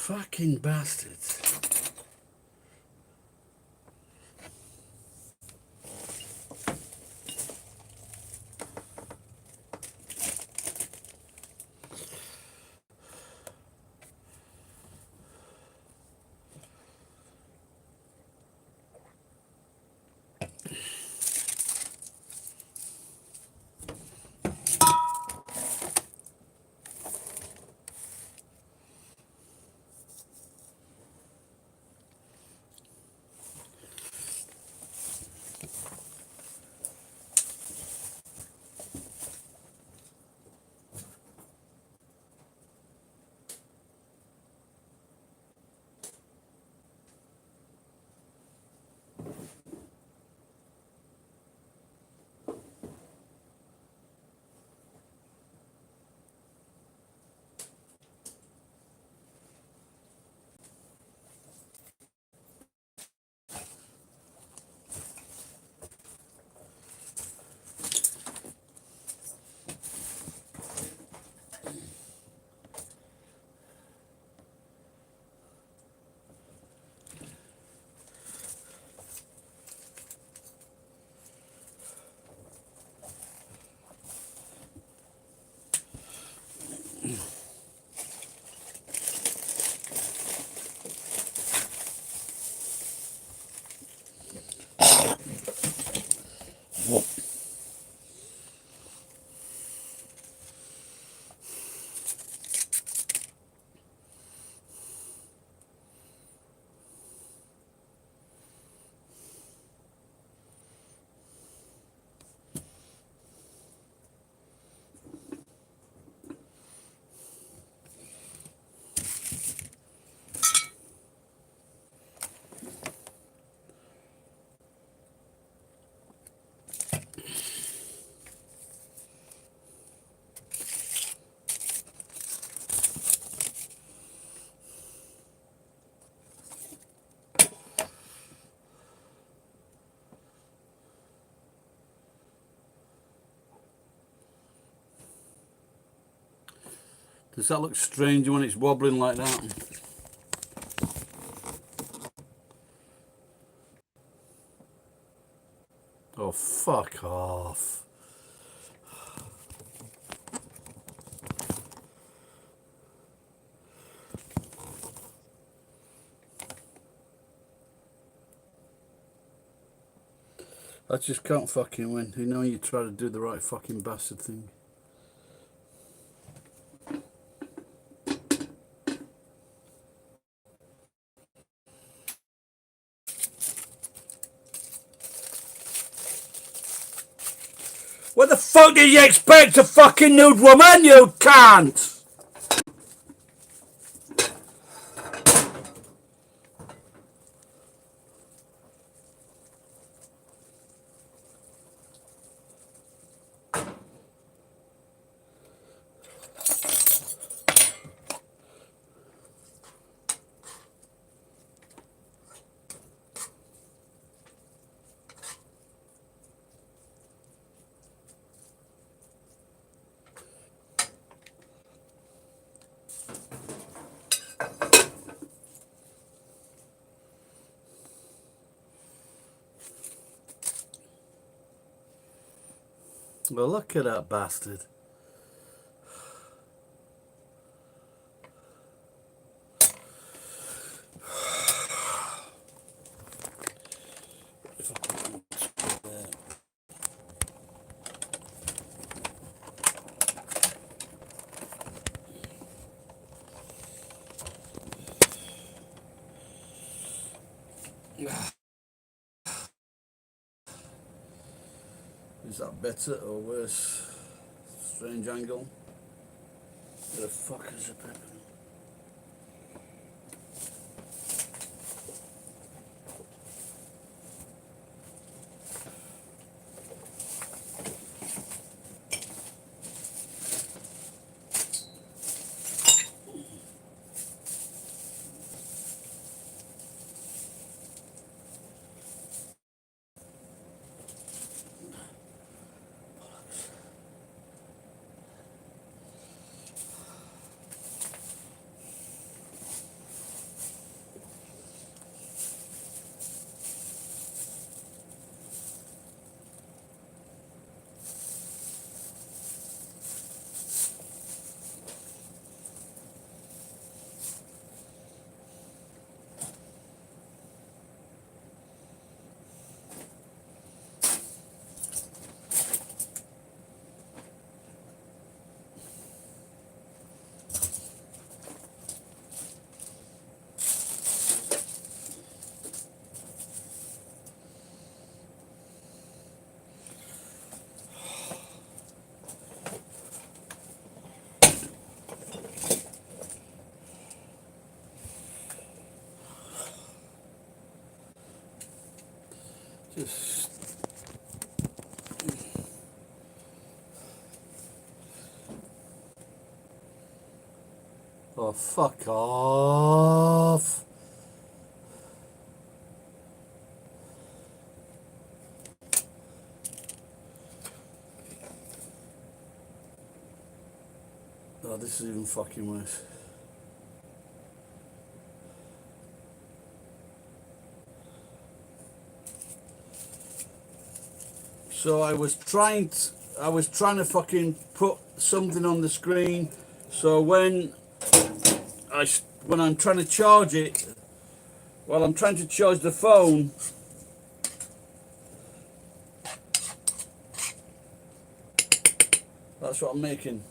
Fucking bastards. Does that look strange when it's wobbling like that? Oh, fuck off. I just can't fucking win. You know you try to do the right fucking bastard thing. What the fuck do you expect a fucking nude woman? You can't! Well, look at that bastard. Is that better or worse? Strange angle. Where the fuck is the pepper? Oh, fuck off. Oh, this is even fucking worse. So I was trying to fucking put something on the screen. So when I'm trying to charge it, while I'm trying to charge the phone, that's what I'm making.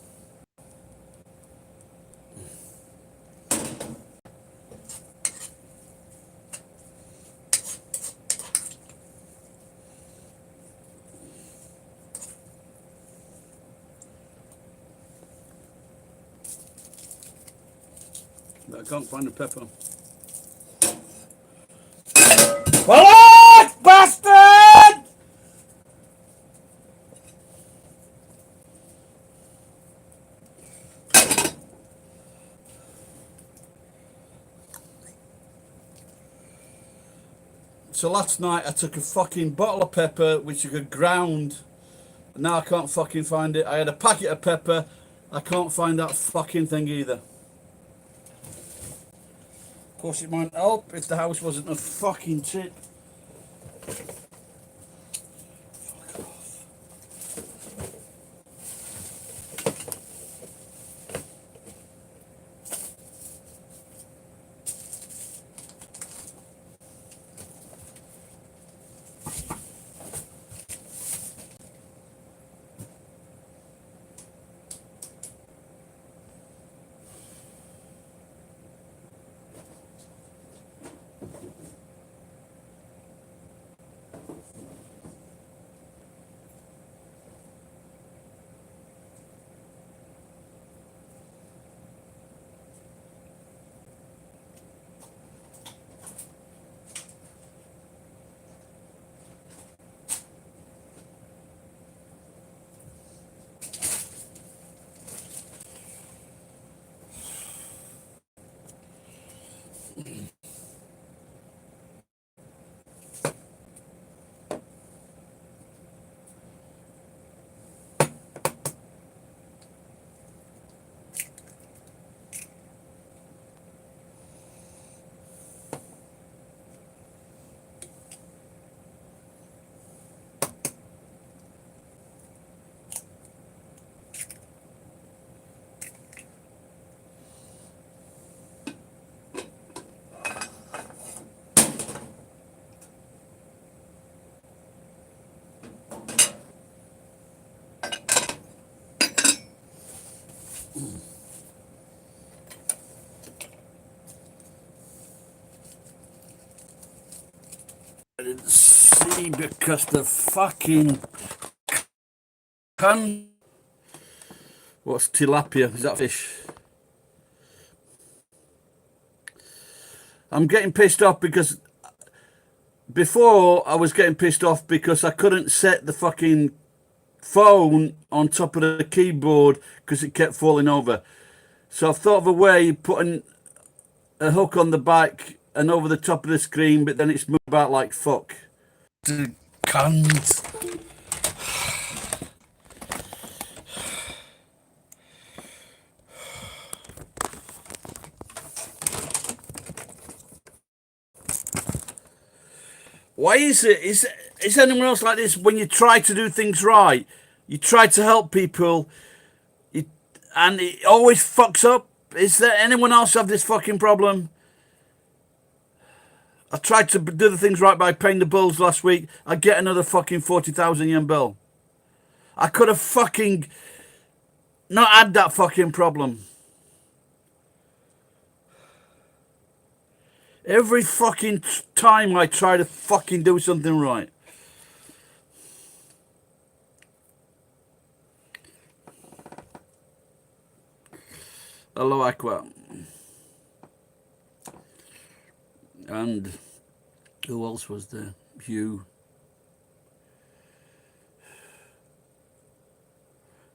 I can't find the pepper. What, bastard! So last night I took a fucking bottle of pepper which I could ground. Now I can't fucking find it. I had a packet of pepper. I can't find that fucking thing either. Of course it might help if the house wasn't a fucking tip. Fuck off. I didn't see because the fucking can. What's tilapia? Is that fish? I'm getting pissed off because before I was getting pissed off because I couldn't set the fucking phone on top of the keyboard because it kept falling over. So I've thought of a way of putting a hook on the back and over the top of the screen, but then it's moved about like fuck. The cunt. Why is it? Is anyone else like this? When you try to do things right, you try to help people, and it always fucks up. Is there anyone else have this fucking problem? I tried to do the things right by paying the bills last week. I get another fucking 40,000 yen bill. I could have fucking not had that fucking problem. Every fucking time I try to fucking do something right. Hello, Aqua. And who else was there? Hugh.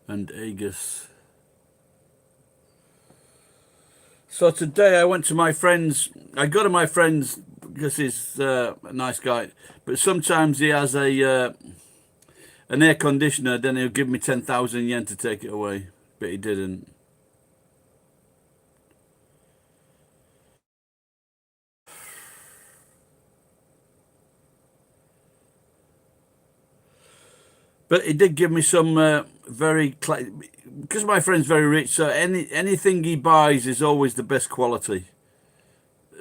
and Aegis. So today I went to my friend's. I go to my friend's because he's a nice guy, but sometimes he has an air conditioner. Then he'll give me 10,000 yen to take it away, but he didn't. But he did give me some because my friend's very rich. So anything he buys is always the best quality.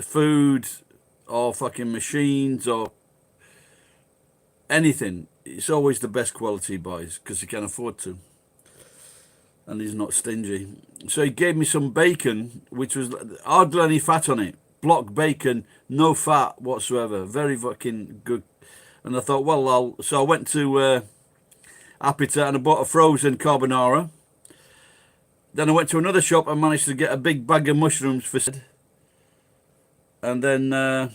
Food, or fucking machines, or anything. It's always the best quality he buys because he can afford to, and he's not stingy. So he gave me some bacon, which was hardly any fat on it. Block bacon, no fat whatsoever. Very fucking good. And I thought, well, so I went to Appetite and I bought a frozen carbonara. Then I went to another shop and managed to get a big bag of mushrooms for. And then I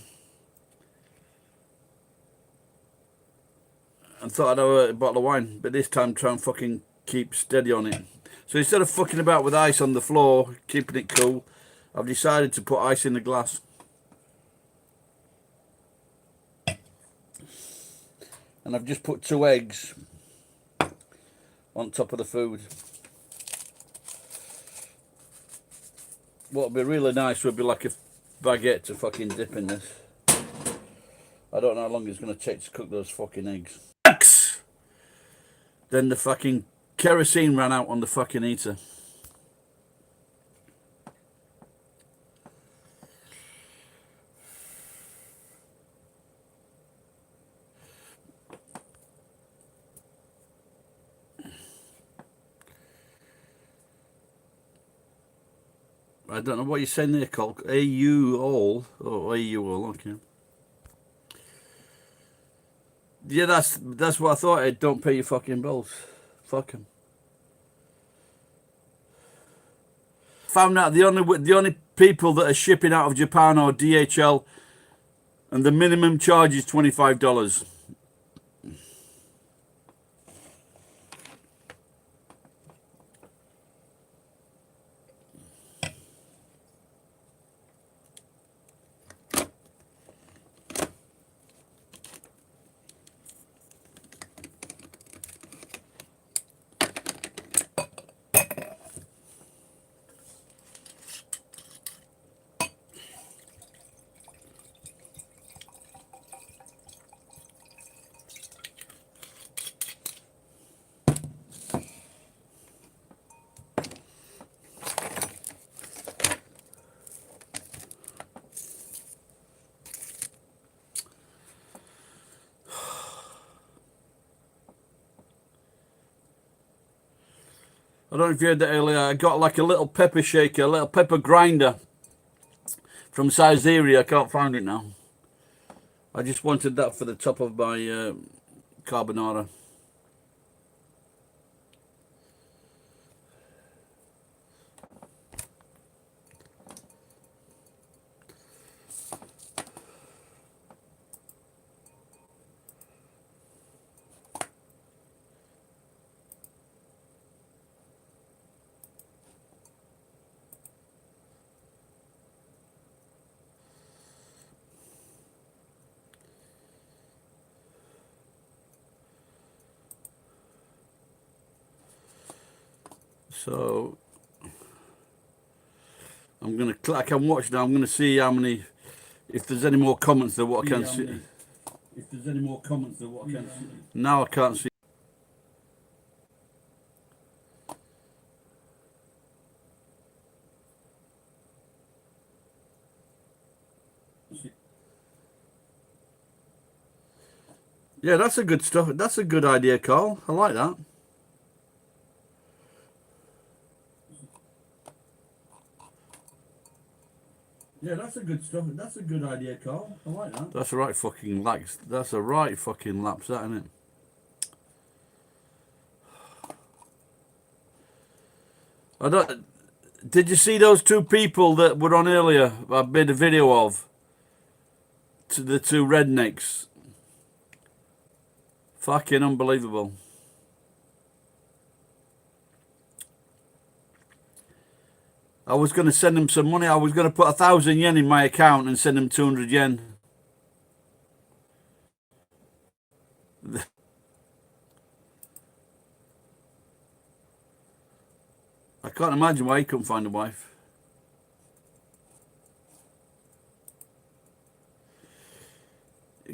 thought I'd have a bottle of wine, but this time try and fucking keep steady on it. So instead of fucking about with ice on the floor, keeping it cool, I've decided to put ice in the glass. And I've just put 2 eggs on top of the food. What would be really nice would be like a baguette to fucking dip in this. I don't know how long it's going to take to cook those fucking eggs. Then the fucking kerosene ran out on the fucking heater. I don't know what you're saying there, Cole. AU all? Oh, AU all, okay. Yeah, that's what I thought. Ed. Don't pay your fucking bills. Fuck 'em. Found out the only people that are shipping out of Japan are DHL, and the minimum charge is $25. I don't know if you heard that earlier. I got like a little pepper shaker, a little pepper grinder from Siberia. I can't find it now. I just wanted that for the top of my carbonara. So I'm gonna click and watch now. I'm gonna see how many, if there's any more comments than what I can see. If there's any more comments than what I can see. Now I can't see. Yeah, that's a good stuff. That's a good idea, Carl. I like that. Yeah, that's a good stuff. That's a good idea, Carl. I like that. That's a right fucking lapse. That's a right fucking lapse, that, isn't it? I don't. Did you see those 2 people that were on earlier? I made a video of. To the 2 rednecks. Fucking unbelievable. I was going to send him some money. I was going to put 1,000 yen in my account and send him 200 yen. I can't imagine why he couldn't find a wife.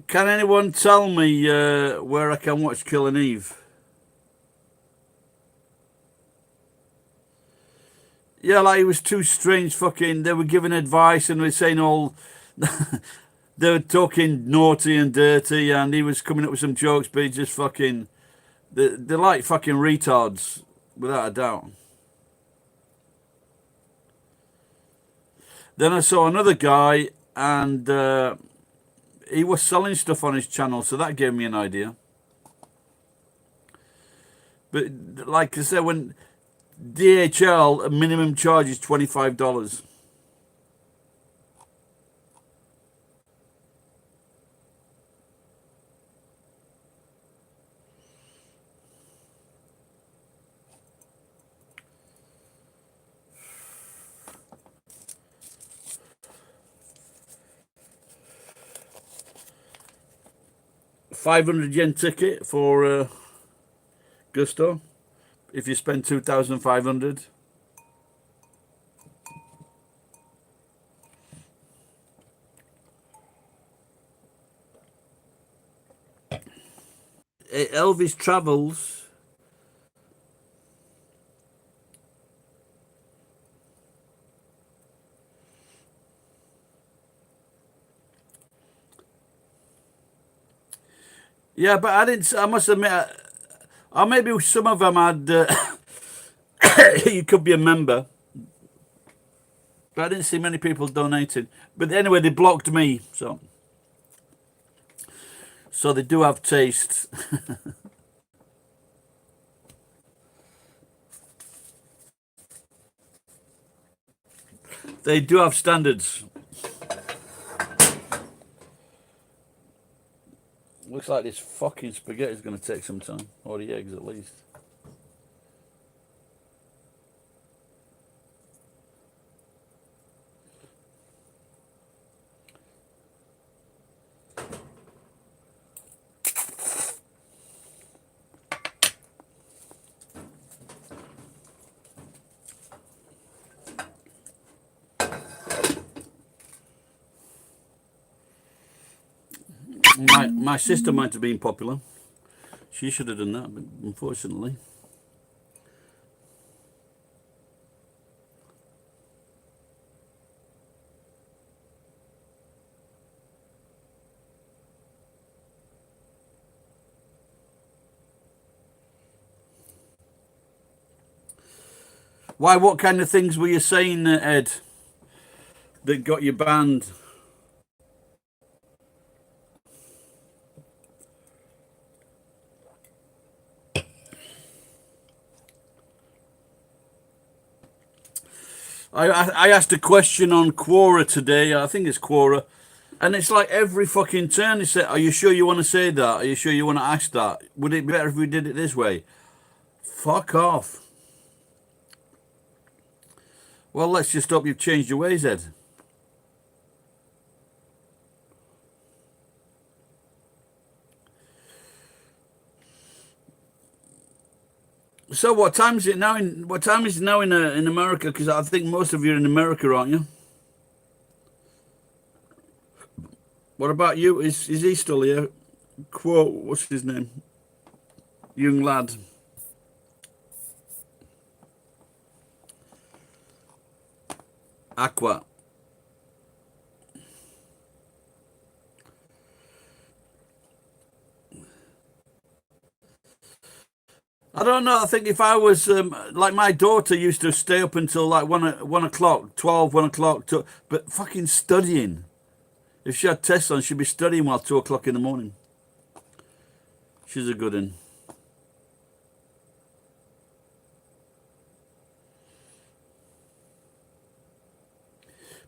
Can anyone tell me where I can watch Killing Eve? Yeah, like it was two strange fucking. They were giving advice and they were saying all. They were talking naughty and dirty, and he was coming up with some jokes, but he just fucking. They're like fucking retards, without a doubt. Then I saw another guy, and he was selling stuff on his channel, so that gave me an idea. But like I said, when DHL minimum charge is $25. $500 ticket for Gusto if you spend 2,500. Elvis Travels. Yeah, but I didn't. I must admit, maybe some of them had. You could be a member, but I didn't see many people donating. But anyway, they blocked me, so they do have taste. They do have standards. Looks like this fucking spaghetti is going to take some time, or the eggs at least. My sister might have been popular. She should have done that, but unfortunately. Why? What kind of things were you saying, Ed, that got you banned? I asked a question on Quora today. I think it's Quora. And it's like every fucking turn they say, are you sure you want to say that? Are you sure you want to ask that? Would it be better if we did it this way? Fuck off. Well, let's just hope you've changed your ways, Ed. So what time is it now in America? Because I think most of you are in America, aren't you? What about you? Is he still here? Quote, what's his name? Young lad. Aqua. I don't know. I think if I was like my daughter used to stay up until like 1 o'clock, 12, 1 o'clock, but fucking studying. If she had tests on, she'd be studying while 2 o'clock in the morning. She's a good one.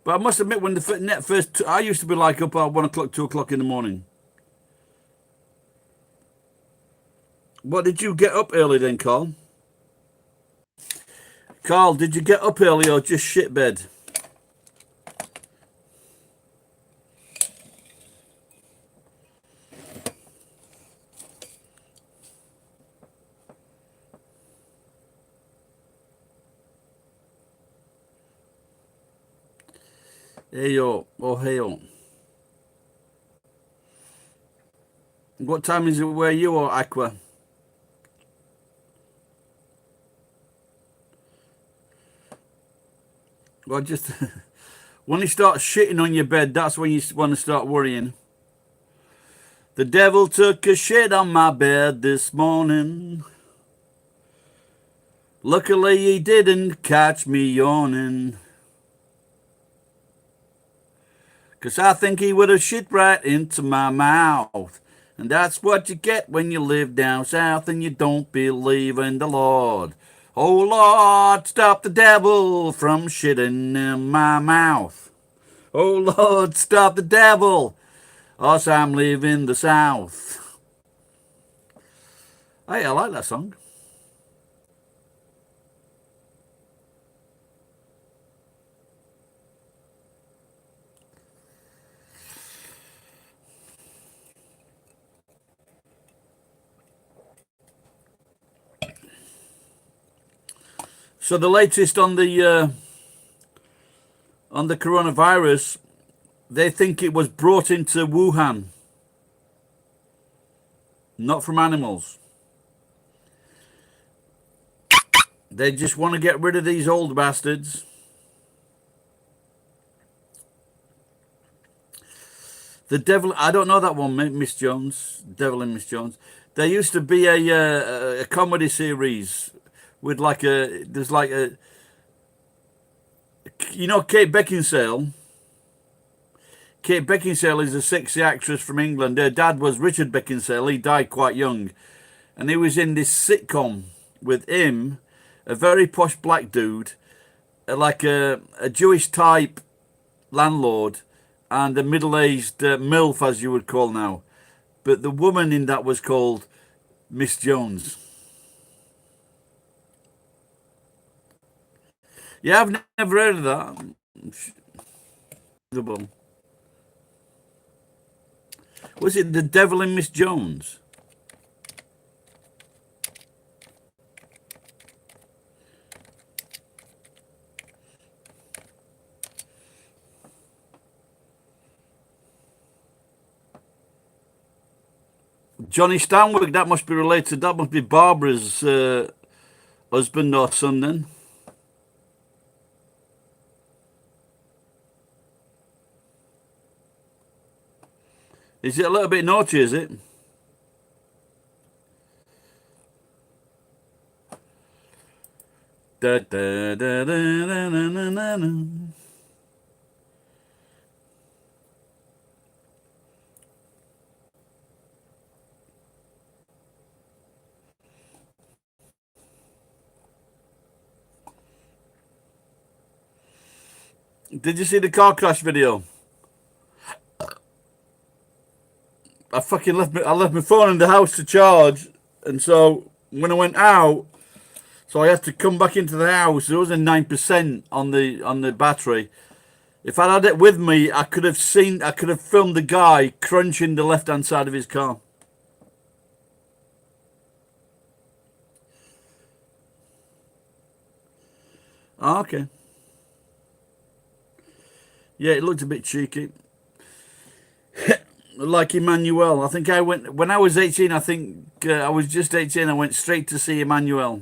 But I must admit, when the net first, I used to be like up at 1 o'clock, 2 o'clock in the morning. What did you get up early then, Carl? Carl, did you get up early or just shit bed? Hey yo, oh hey yo. What time is it where you are, Aqua? Well, just when you start shitting on your bed, that's when you want to start worrying. The devil took a shit on my bed this morning. Luckily he didn't catch me yawning. 'Cause I think he would have shit right into my mouth. And that's what you get when you live down south and you don't believe in the Lord. Oh Lord, stop the devil from shitting in my mouth. Oh Lord, stop the devil, else I'm leaving the south. Hey, I like that song. So the latest on the coronavirus, they think it was brought into Wuhan, not from animals. They just want to get rid of these old bastards. The Devil, I don't know that one, Miss Jones. Devil and Miss Jones. There used to be a comedy series with there's like a, you know, Kate Beckinsale. Kate Beckinsale is a sexy actress from England. Her dad was Richard Beckinsale. He died quite young. And he was in this sitcom with him, a very posh black dude, like a Jewish type landlord, and a middle-aged MILF, as you would call now. But the woman in that was called Miss Jones. Yeah, I've never heard of that. Was it The Devil in Miss Jones? Johnny Stanwyck, that must be related. That must be Barbara's husband or son then. Is it a little bit naughty, is it? Da, da, da, da, da, da, da, da. Did you see the car crash video? I fucking left my phone in the house to charge, and so when I went out, so I had to come back into the house. There was a 9% on the battery. If I'd had it with me, I could have filmed the guy crunching the left-hand side of his car. Oh, okay. Yeah, it looked a bit cheeky. Like Emmanuel. I think I went, when I was 18, I think I was just 18, I went straight to see Emmanuel.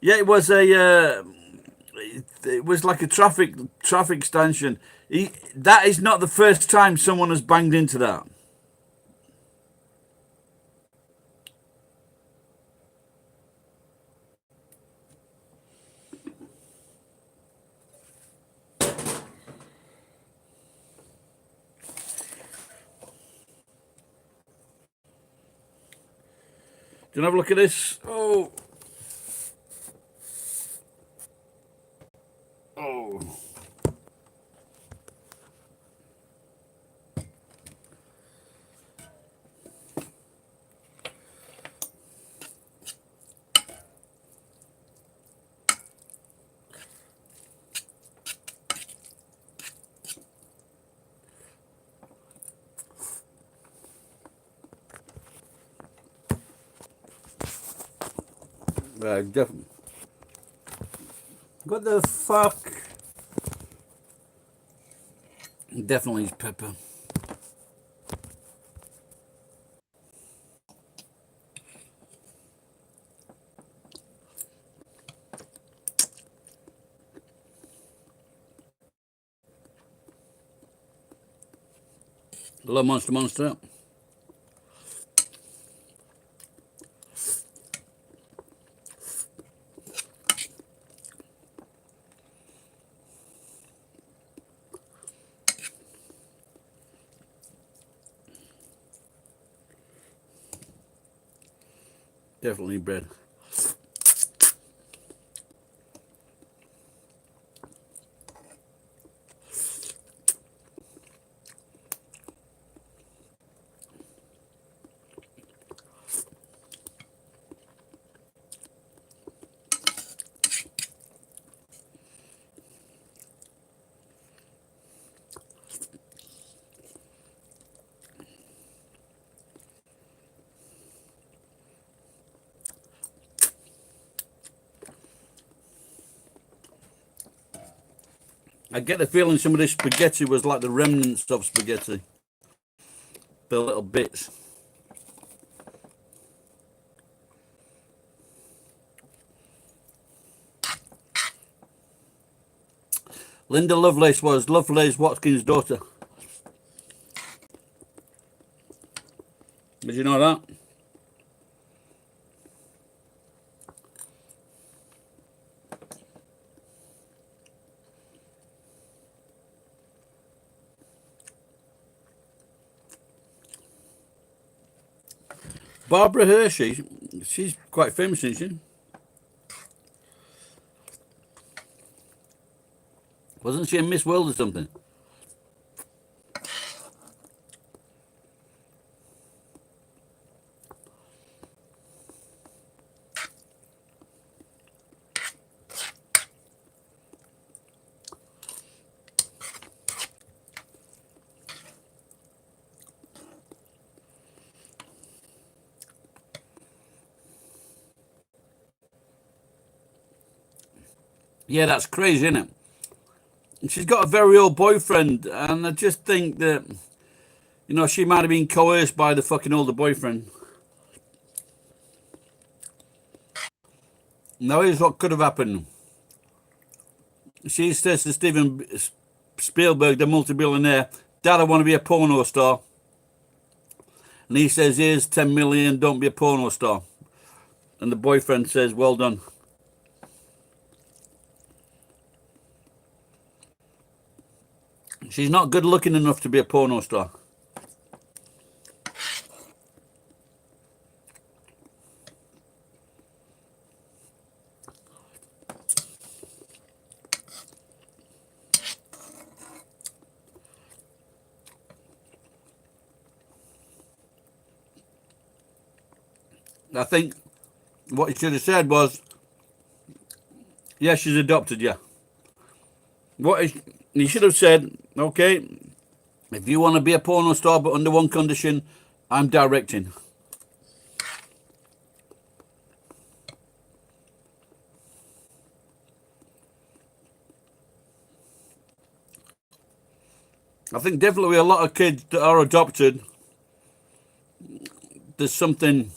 Yeah, it was it was like a traffic stanchion. That is not the first time someone has banged into that. Do you have a look at this? Oh. Oh. Definitely. What the fuck? Definitely is pepper. Hello, monster. Definitely bread. I get the feeling some of this spaghetti was like the remnants of spaghetti. The little bits. Linda Lovelace was Lovelace Watkins' daughter. Did you know that? Barbara Hershey, she's quite famous, isn't she? Wasn't she a Miss World or something? Yeah, that's crazy, isn't it? She's got a very old boyfriend, and I just think that, you know, she might have been coerced by the fucking older boyfriend. Now, here's what could have happened. She says to Steven Spielberg, the multi-billionaire, Dad, I want to be a porno star. And he says, here's 10 million, don't be a porno star. And the boyfriend says, well done. She's not good looking enough to be a porno star. I think what he should have said was, yeah, she's adopted, yeah. What he should have said, okay, if you want to be a porno star, but under one condition, I'm directing. I think definitely a lot of kids that are adopted, there's something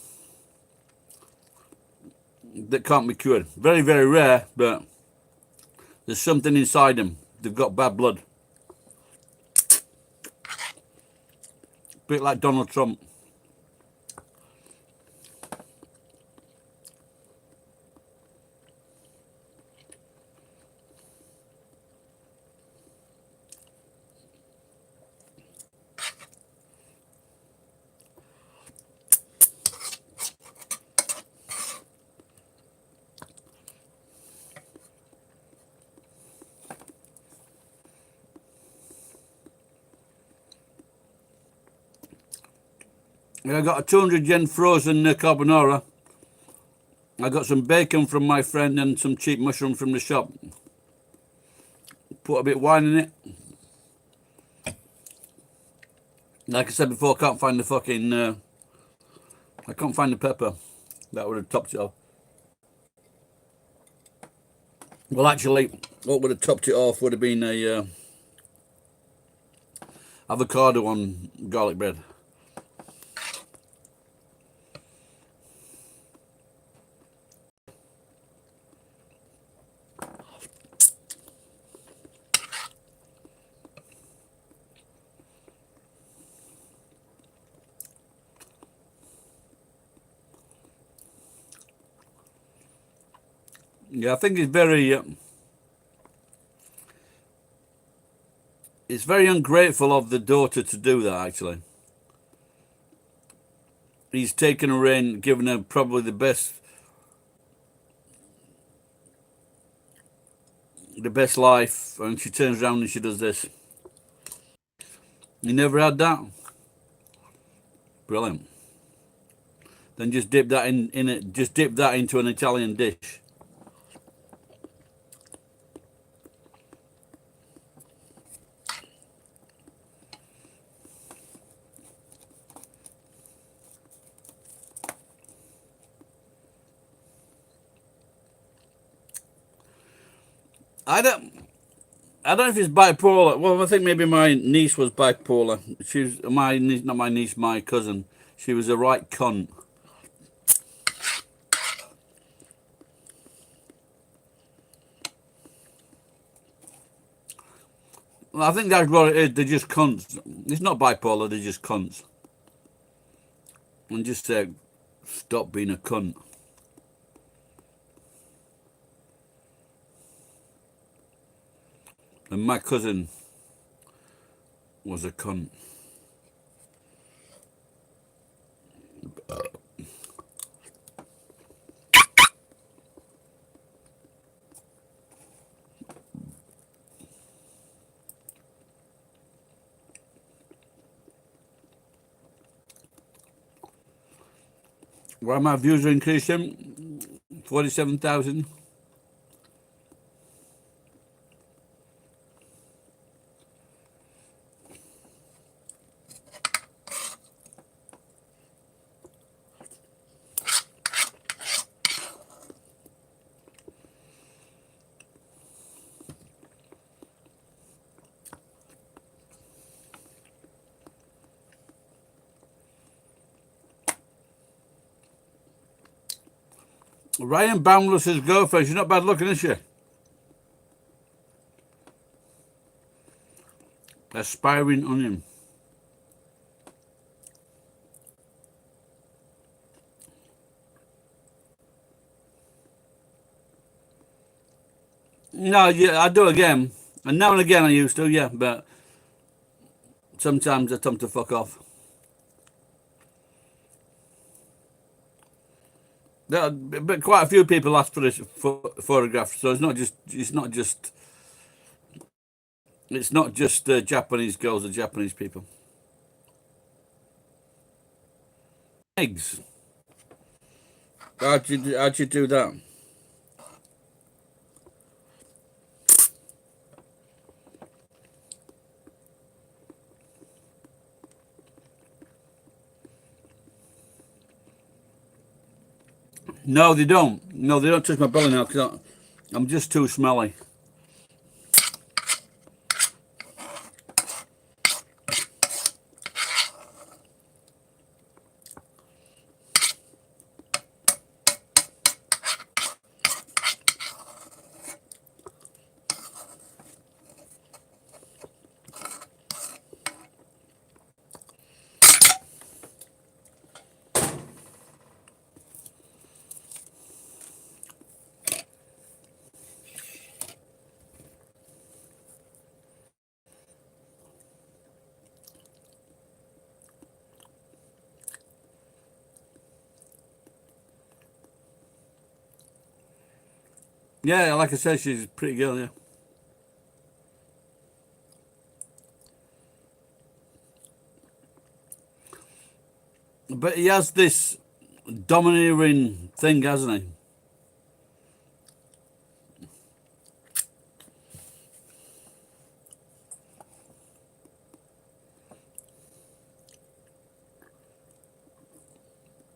that can't be cured. Very, very rare, but there's something inside them. They've got bad blood. A bit like Donald Trump. And I got a 200 yen frozen carbonara. I got some bacon from my friend and some cheap mushroom from the shop. Put a bit of wine in it. Like I said before, I can't find the fucking... I can't find the pepper. That would have topped it off. Well, actually, what would have topped it off would have been a avocado on garlic bread. Yeah, I think it's very ungrateful of the daughter to do that. Actually, he's taken her in, given her probably the best life, and she turns around and she does this. You never had that? Brilliant. Then just dip that in it. Just dip that into an Italian dish. I don't. I don't know if it's bipolar. Well, I think maybe my niece was bipolar. She's my niece, not my niece, my cousin. She was a right cunt. Well, I think that's what it is. They're just cunts. It's not bipolar. They're just cunts. And just say, stop being a cunt. And my cousin was a cunt. Why my views are increasing? 47,000. Ryan Boundless's girlfriend. She's not bad looking, is she? Aspiring onion. No, yeah, I do again. And now and again I used to, yeah, but sometimes I tell them to fuck off. But quite a few people asked for this photograph, so it's not just Japanese girls or Japanese people. Eggs. How'd you do that? No, they don't. No, they don't touch my belly now because I'm just too smelly. Yeah, like I said, she's a pretty girl, yeah. But he has this domineering thing, hasn't he?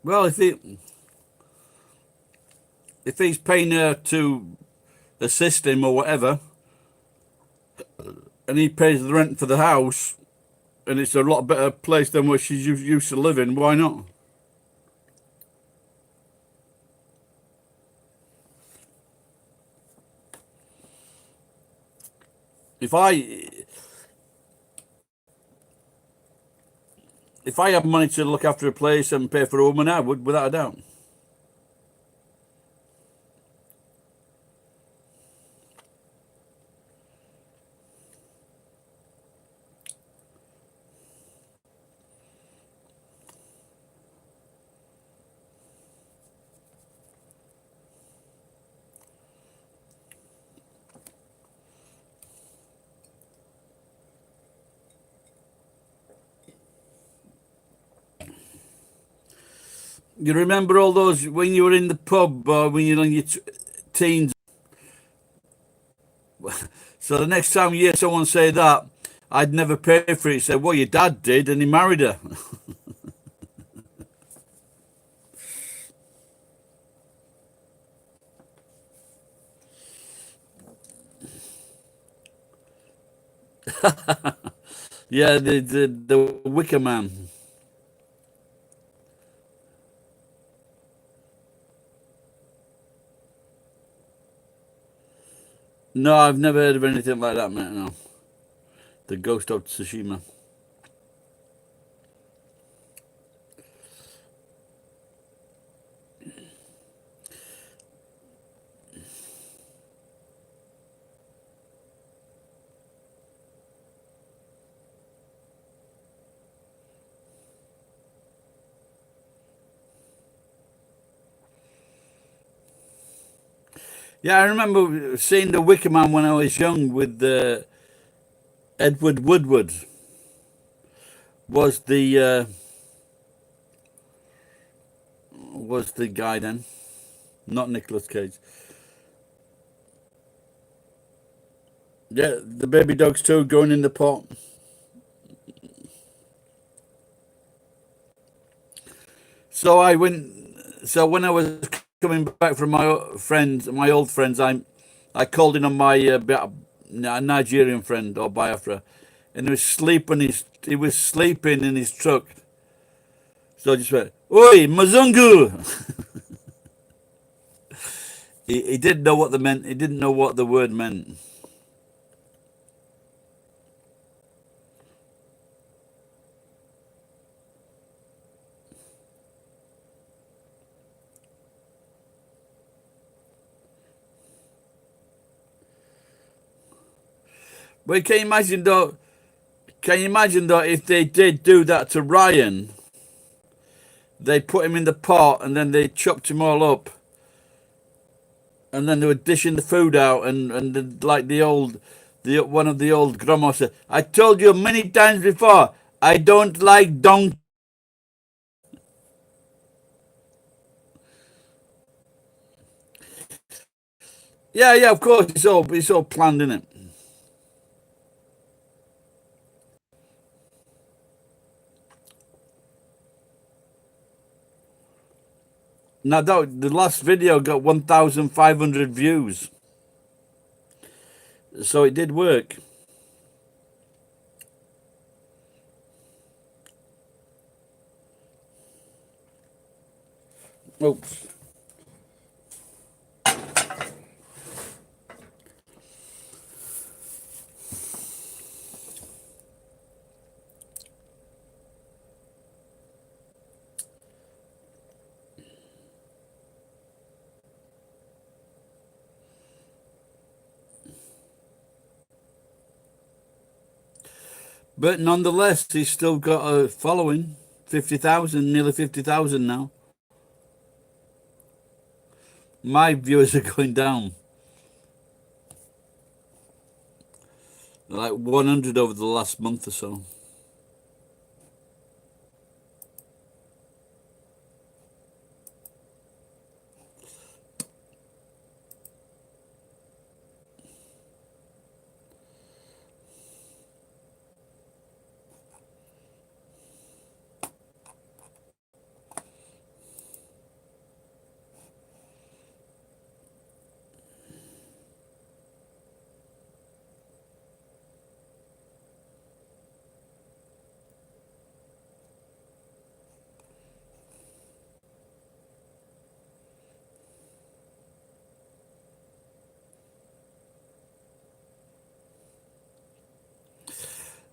Well, if he's paying her to assist him or whatever, and he pays the rent for the house, and it's a lot better place than where she's used to living, why not? If I have money to look after a place and pay for a woman, I would, without a doubt. You remember all those when you were in the pub or when you were in your teens? So the next time you hear someone say that, I'd never pay for it. Say, well, your dad did, and he married her. Yeah, the Wicker Man. No, I've never heard of anything like that, mate. No, the Ghost of Tsushima. Yeah, I remember seeing the Wicker Man when I was young with Edward Woodward was the guy then, not Nicolas Cage. Yeah, the baby dogs too going in the pot. So I went. So when I was coming back from my friends, my old friends, I called in on my Nigerian friend or Biafra, and he was sleeping in his truck. So I just went, "Oi, Mazungu!" He didn't know what the meant. He didn't know what the word meant. But can you imagine though? Can you imagine though if they did do that to Ryan? They put him in the pot and then they chopped him all up, and then they were dishing the food out, like one of the old grandmas said, "I told you many times before, I don't like donkey." Yeah, yeah, of course, it's all planned, isn't it? Now the last video got 1,500 views, so it did work. Oops. But nonetheless, he's still got a following, 50,000, nearly 50,000 now. My viewers are going down, like 100 over the last month or so.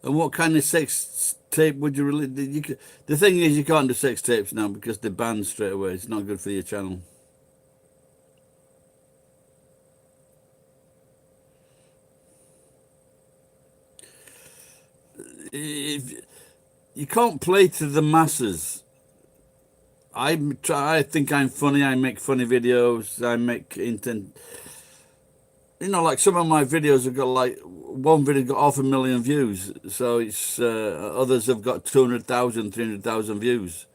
And what kind of sex tape would you really? The thing is, you can't do sex tapes now because they're banned straight away. It's not good for your channel. If you can't play to the masses. I think I'm funny. I make funny videos. I make intent. Like some of my videos have got like one video got 500,000 views. So it's others have got 200,000, 300,000 views.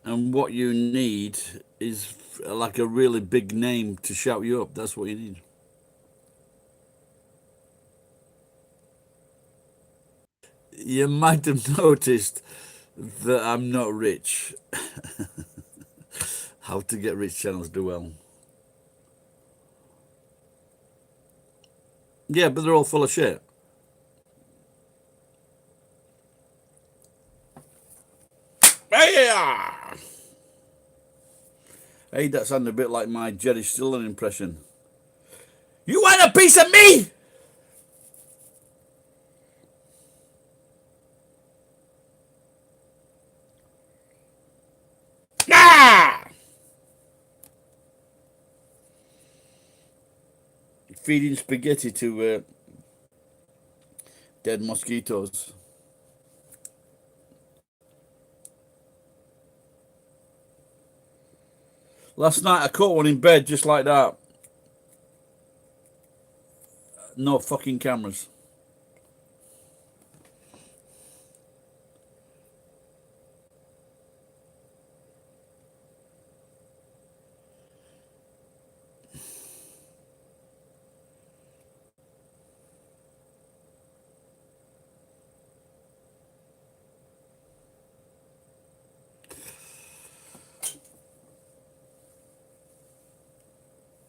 And what you need is like a really big name to shout you up. That's what you need. You might have noticed that I'm not rich. How to get rich channels do well. Yeah, but they're all full of shit. Hey, hey, that sounded a bit like my Jerry Stiller impression. You want a piece of me? Ah! Feeding spaghetti to dead mosquitoes. Last night I caught one in bed just like that. No fucking cameras.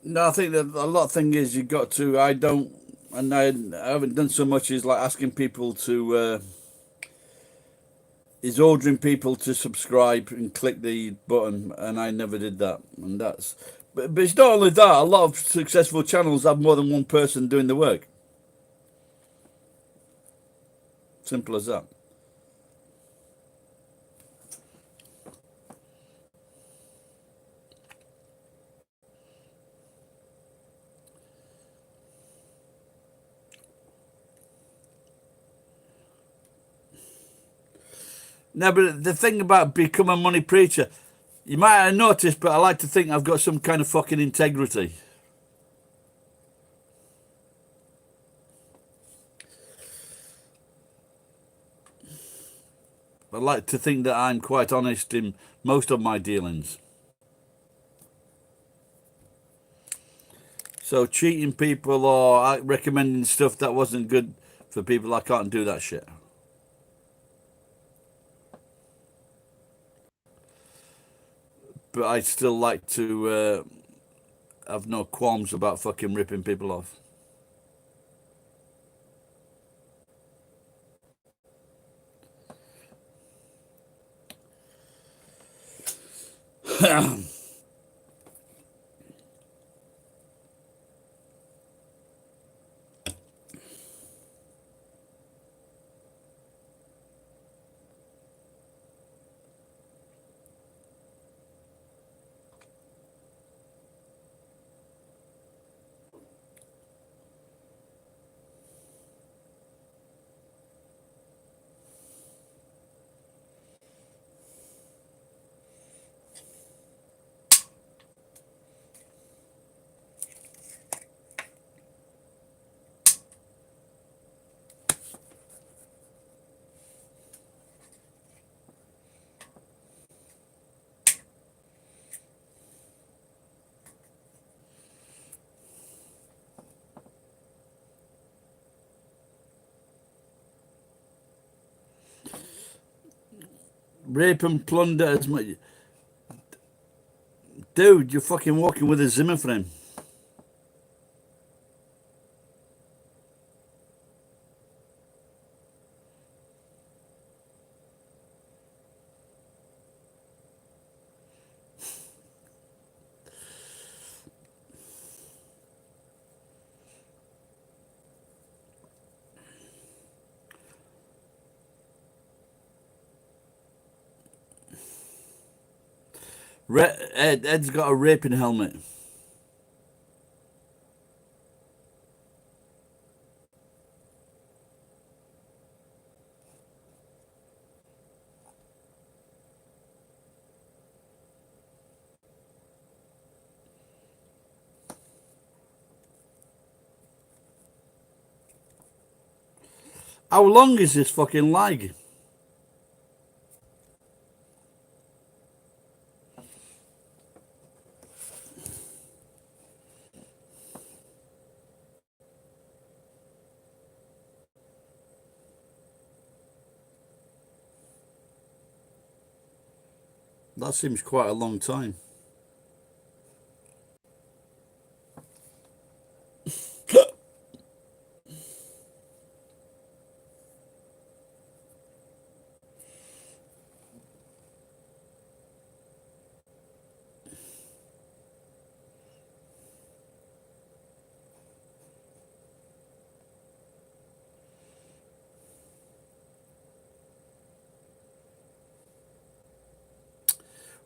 No, I think that a lot of thing is you got to. I don't, and I haven't done so much as like asking people to. Is ordering people to subscribe and click the button, and I never did that. And that's. But it's not only that. A lot of successful channels have more than one person doing the work. Simple as that. No, but the thing about become a money preacher, you might have noticed, but I like to think I've got some kind of fucking integrity. I like to think that I'm quite honest in most of my dealings. So cheating people or recommending stuff that wasn't good for people, I can't do that shit. But I still like to have no qualms about fucking ripping people off. Rape and plunder as much. Dude, you're fucking walking with a Zimmer frame. Ed's got a raping helmet. How long is this fucking lag? That seems quite a long time.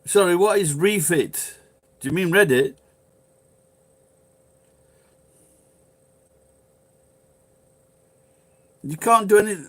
Sorry, what is refit? Do you mean Reddit? You can't do anything.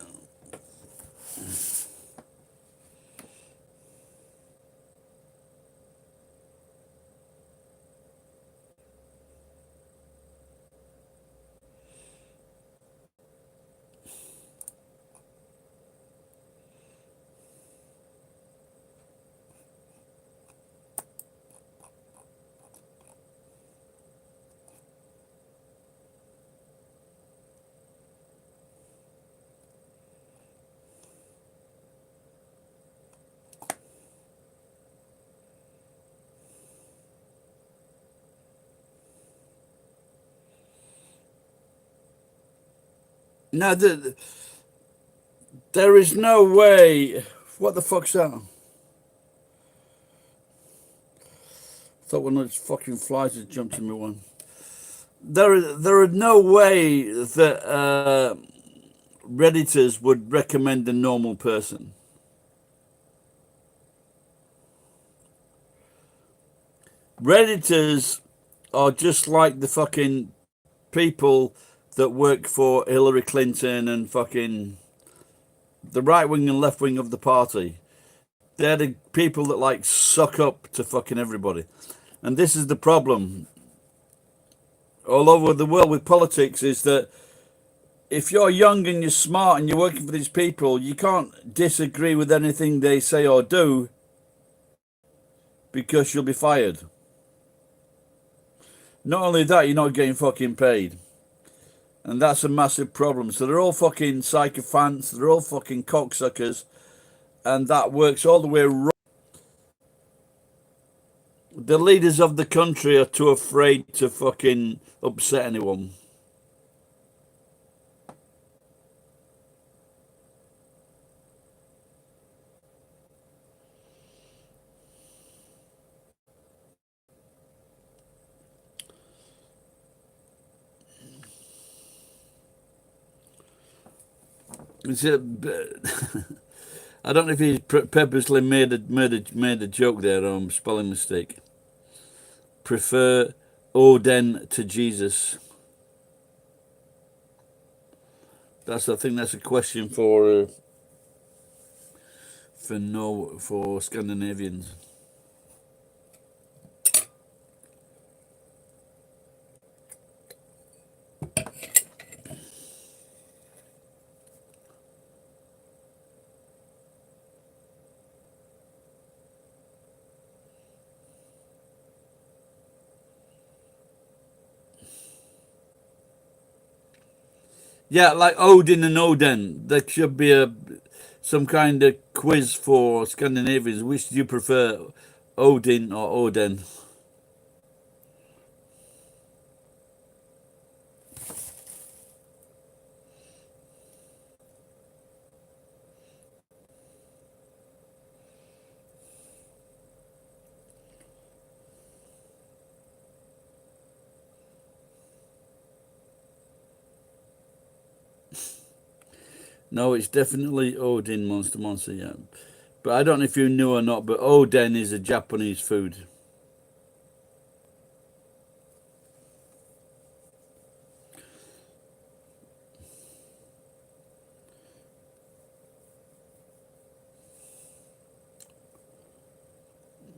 No, there is no way. What the fuck's that? I thought one of those fucking flies had jumped in me one. There are no way that Redditors would recommend a normal person. Redditors are just like the fucking people that work for Hillary Clinton and fucking the right wing and left wing of the party. They're the people that like suck up to fucking everybody. And this is the problem all over the world with politics, is that if you're young and you're smart and you're working for these people, you can't disagree with anything they say or do because you'll be fired. Not only that, you're not getting fucking paid. And that's a massive problem. So they're all fucking sycophants, they're all fucking cocksuckers, and that works all the way around. The leaders of the country are too afraid to fucking upset anyone. It's a, I don't know if he purposely made a joke there or spelling mistake. Prefer Odin to Jesus. I think that's a question for Scandinavians. Yeah, like Odin and Odin. There should be some kind of quiz for Scandinavians. Which do you prefer, Odin or Odin? No, it's definitely Odin, Monster, yeah. But I don't know if you knew or not, but oden is a Japanese food.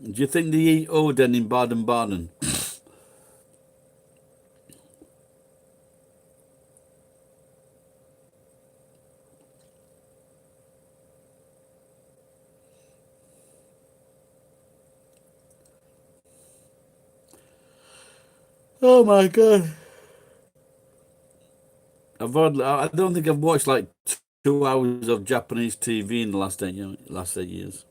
Do you think they eat oden in Baden-Baden? Oh my god! I don't think I've watched like 2 hours of Japanese TV in the last 8 years.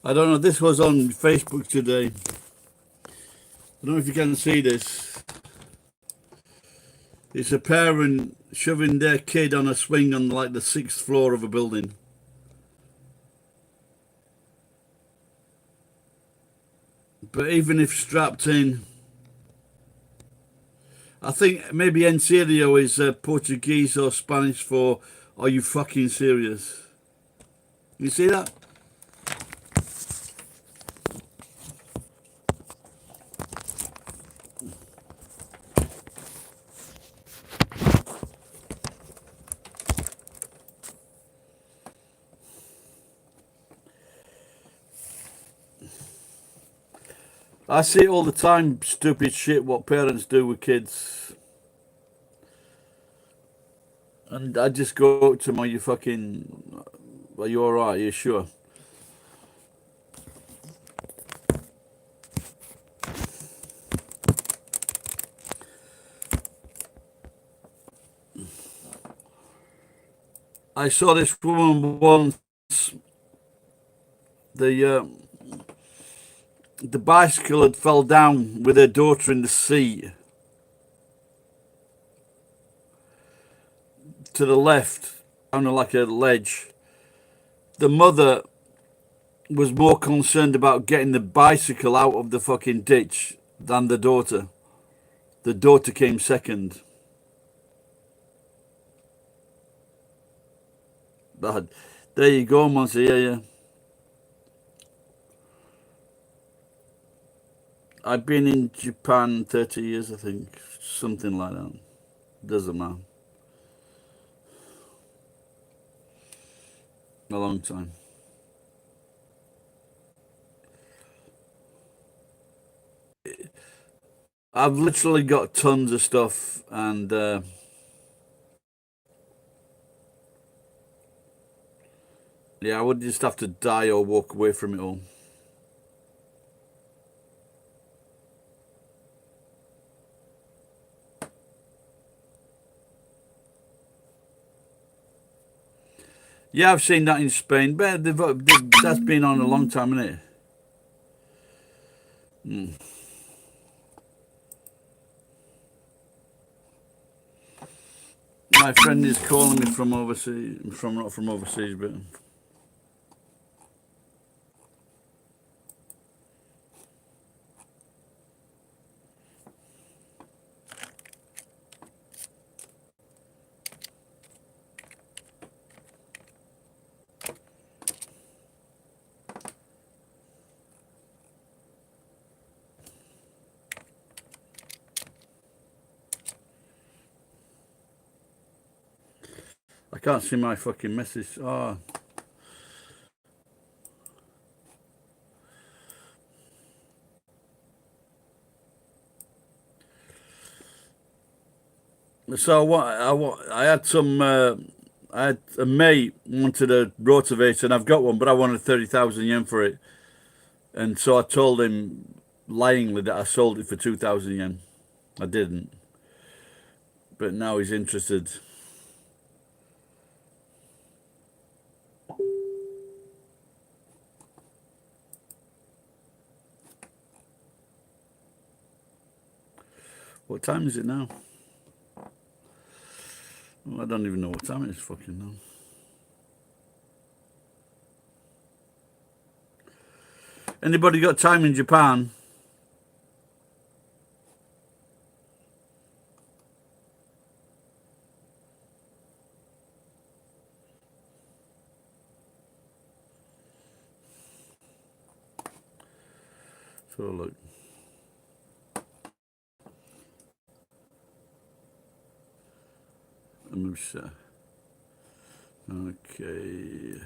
I don't know. This was on Facebook today. I don't know if you can see this. It's a parent shoving their kid on a swing on like the 6th floor of a building. But even if strapped in, I think maybe en serio is Portuguese or Spanish for "Are you fucking serious?" You see that? I see it all the time, stupid shit what parents do with kids. And I just go up to them, are you alright? Are you sure? I saw this woman once, the the bicycle had fell down with her daughter in the seat to the left, on like a ledge. The mother was more concerned about getting the bicycle out of the fucking ditch than the daughter. The daughter came second. But there you go, Monty. Yeah. I've been in Japan 30 years, I think. Something like that. Doesn't matter. A long time. I've literally got tons of stuff, and yeah, I would just have to die or walk away from it all. Yeah, I've seen that in Spain, but that's been on a long time, isn't it? Mm. My friend is calling me from overseas, not from overseas, but I can't see my fucking message. Oh, So I had some. I had a mate wanted a rotavator, and I've got one, but I wanted 30,000 yen for it, and so I told him lyingly that I sold it for 2,000 yen. I didn't, but now he's interested. What time is it now? Oh, I don't even know what time it is fucking now. Anybody got time in Japan? So look. Amusa. Okay.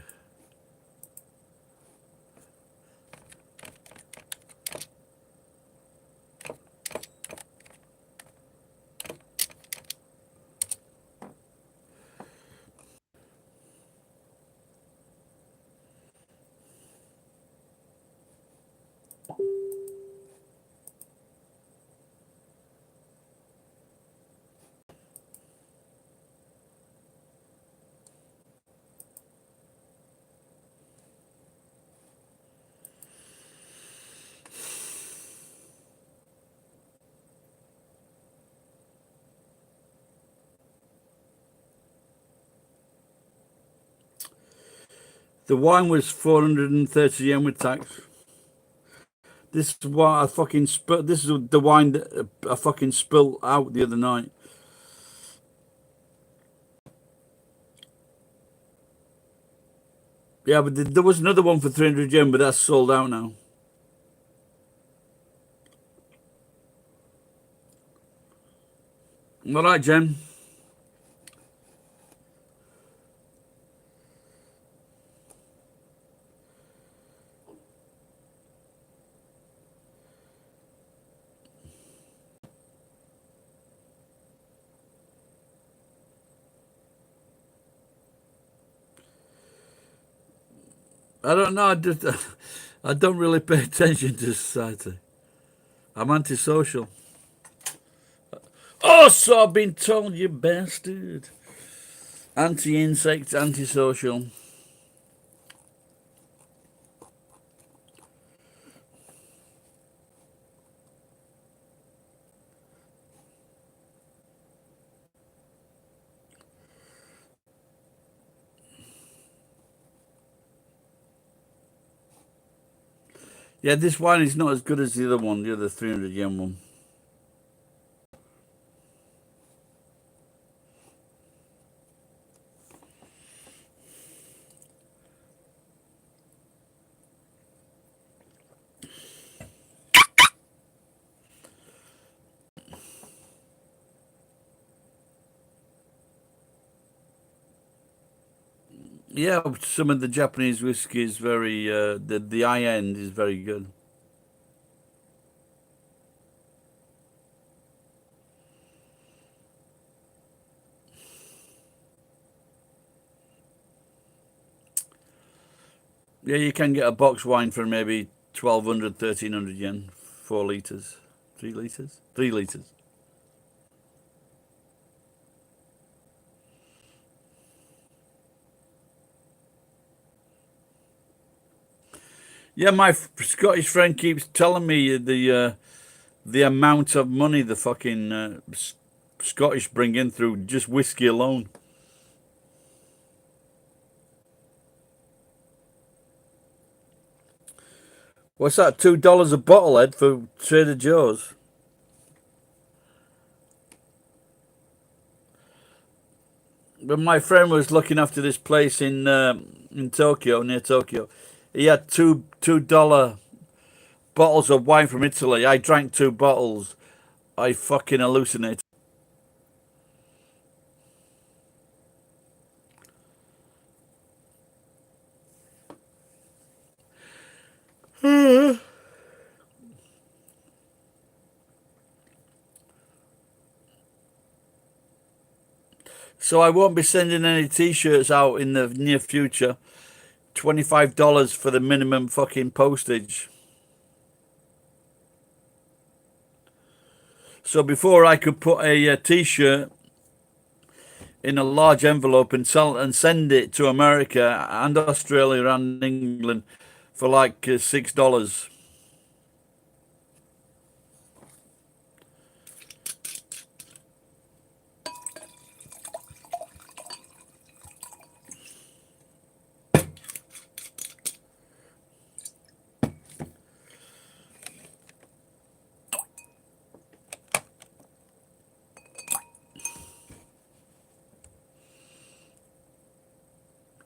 The wine was 430 yen with tax. This is what I fucking spilt. This is the wine that I fucking spilt out the other night. Yeah, but there was another one for 300 yen, but that's sold out now. All right, Jen. I don't know. I don't really pay attention to society. I'm antisocial. Oh, so I've been told, you bastard. Anti-insect, antisocial. Yeah, this wine is not as good as the other one, the other 300 yen one. Yeah, some of the Japanese whiskey is very, the high end is very good. Yeah, you can get a box wine for maybe 1,200, 1,300 yen, 4 liters, 3 liters, 3 liters. Yeah, my Scottish friend keeps telling me the amount of money the fucking Scottish bring in through just whiskey alone. What's that? $2 a bottle, Ed, for Trader Joe's. But my friend was looking after this place in Tokyo, near Tokyo. He had $2 bottles of wine from Italy. I drank 2 bottles. I fucking hallucinated. So I won't be sending any t-shirts out in the near future. $25 for the minimum fucking postage. So before I could put a t-shirt in a large envelope and send it to America and Australia and England for like $6.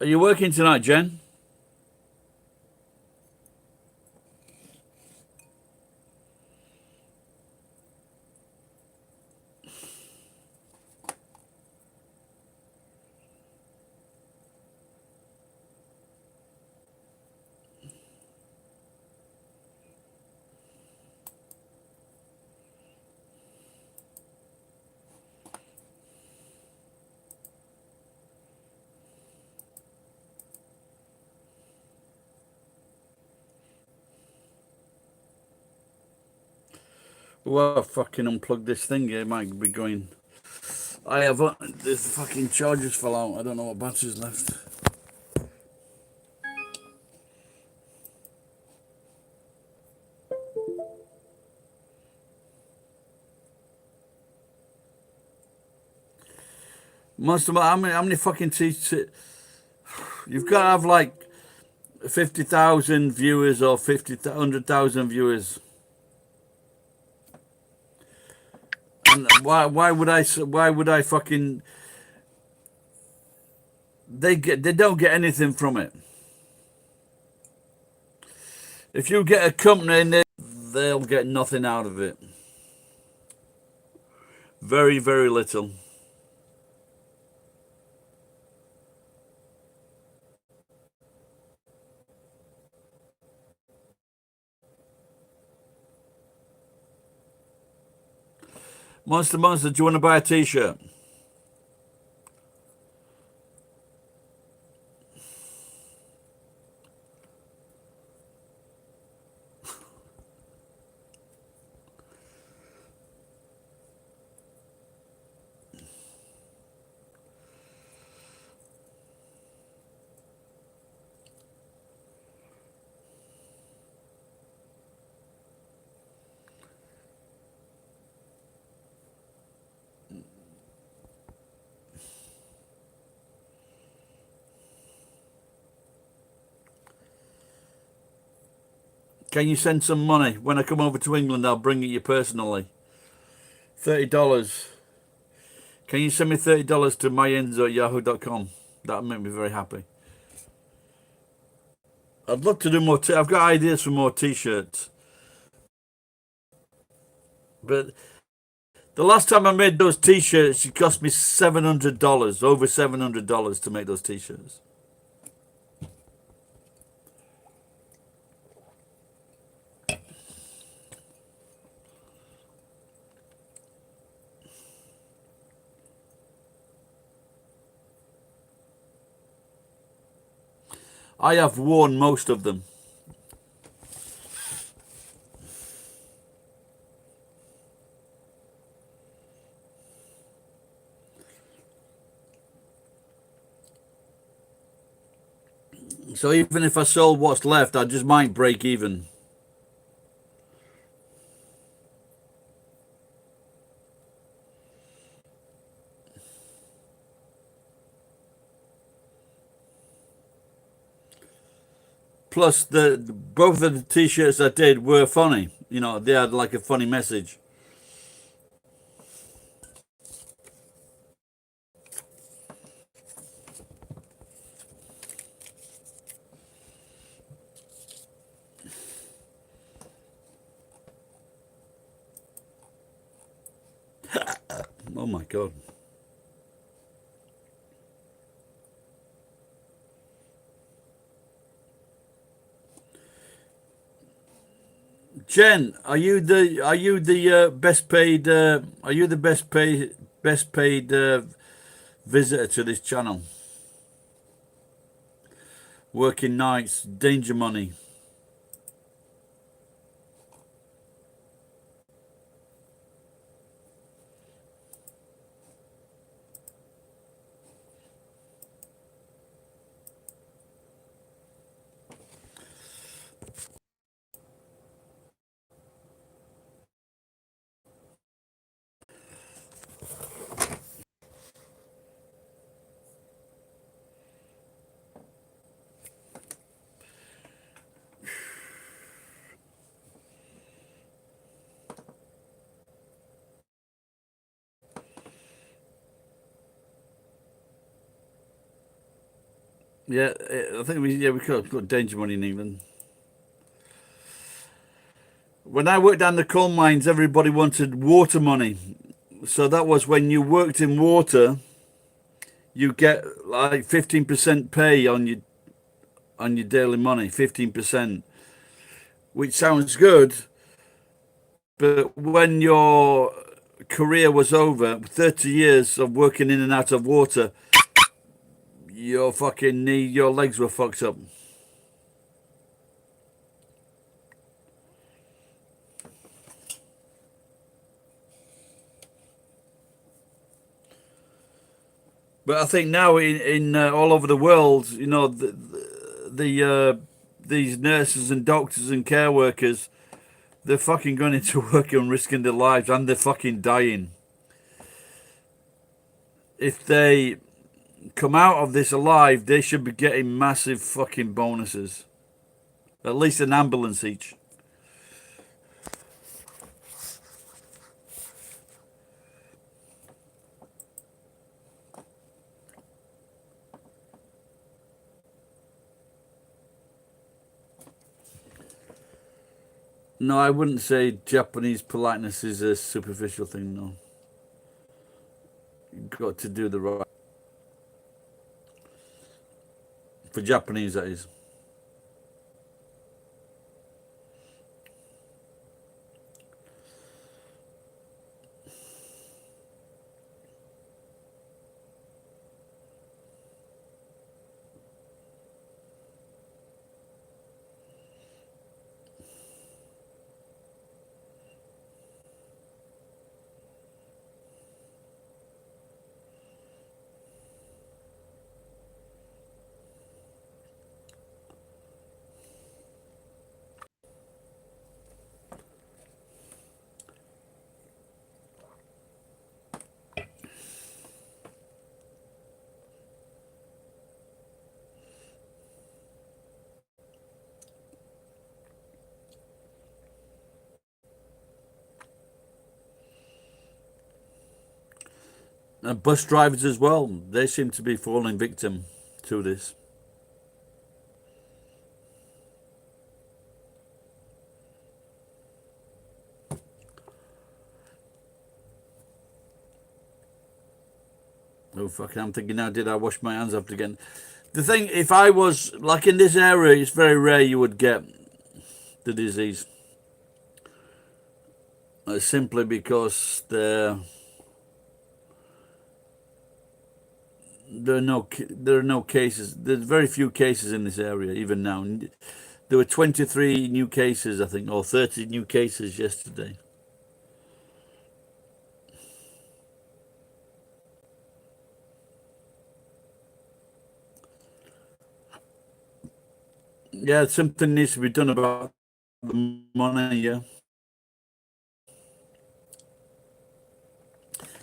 Are you working tonight, Jen? Well, fucking unplug this thing. It might be going. I have the fucking chargers fell out. I don't know what batteries left. Most of my, how many fucking you've got to have like 50,000 viewers or 100,000 viewers. And why would I fucking they don't get anything from it. If you get a company in there, they'll get nothing out of it. Very, very little. Monster, do you want to buy a t-shirt? Can you send some money? When I come over to England, I'll bring it you personally. $30. Can you send me $30 to myenzo@yahoo.com? That'll make me very happy. I'd love to do more. I've got ideas for more t-shirts. But the last time I made those t-shirts, it cost me $700, over $700 to make those t-shirts. I have worn most of them. So even if I sold what's left, I just might break even. Plus, both of the t-shirts I did were funny. You know, they had like a funny message. Oh my God. Jen, are you the best paid visitor to this channel. Working nights, danger money. Yeah, I think we could have got danger money in England. When I worked down the coal mines, everybody wanted water money. So that was when you worked in water, you get like 15% pay on your daily money, 15%, which sounds good. But when your career was over, 30 years of working in and out of water, your legs were fucked up. But I think now in all over the world, you know, these nurses and doctors and care workers, they're fucking going into work and risking their lives, and they're fucking dying. If they come out of this alive, they should be getting massive fucking bonuses. At least an ambulance each. No, I wouldn't say Japanese politeness is a superficial thing, no. You've got to do the right. For Japanese, that is. And bus drivers as well, they seem to be falling victim to this. Oh, fucking, I'm thinking now, did I wash my hands after again? The thing, if I was, like in this area, it's very rare you would get the disease. Simply because there are no cases. There's very few cases in this area, even now. There were 23 new cases, I think, or 30 new cases yesterday. Yeah, something needs to be done about the money, yeah.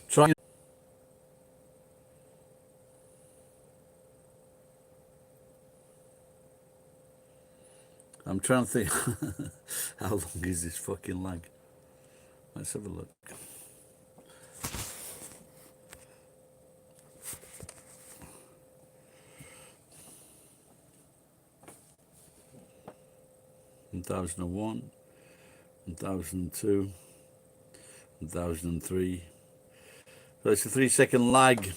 Try. I'm trying to think. How long is this fucking lag? Let's have a look. One 1001, 1002, 1003. So it's a 3-second lag.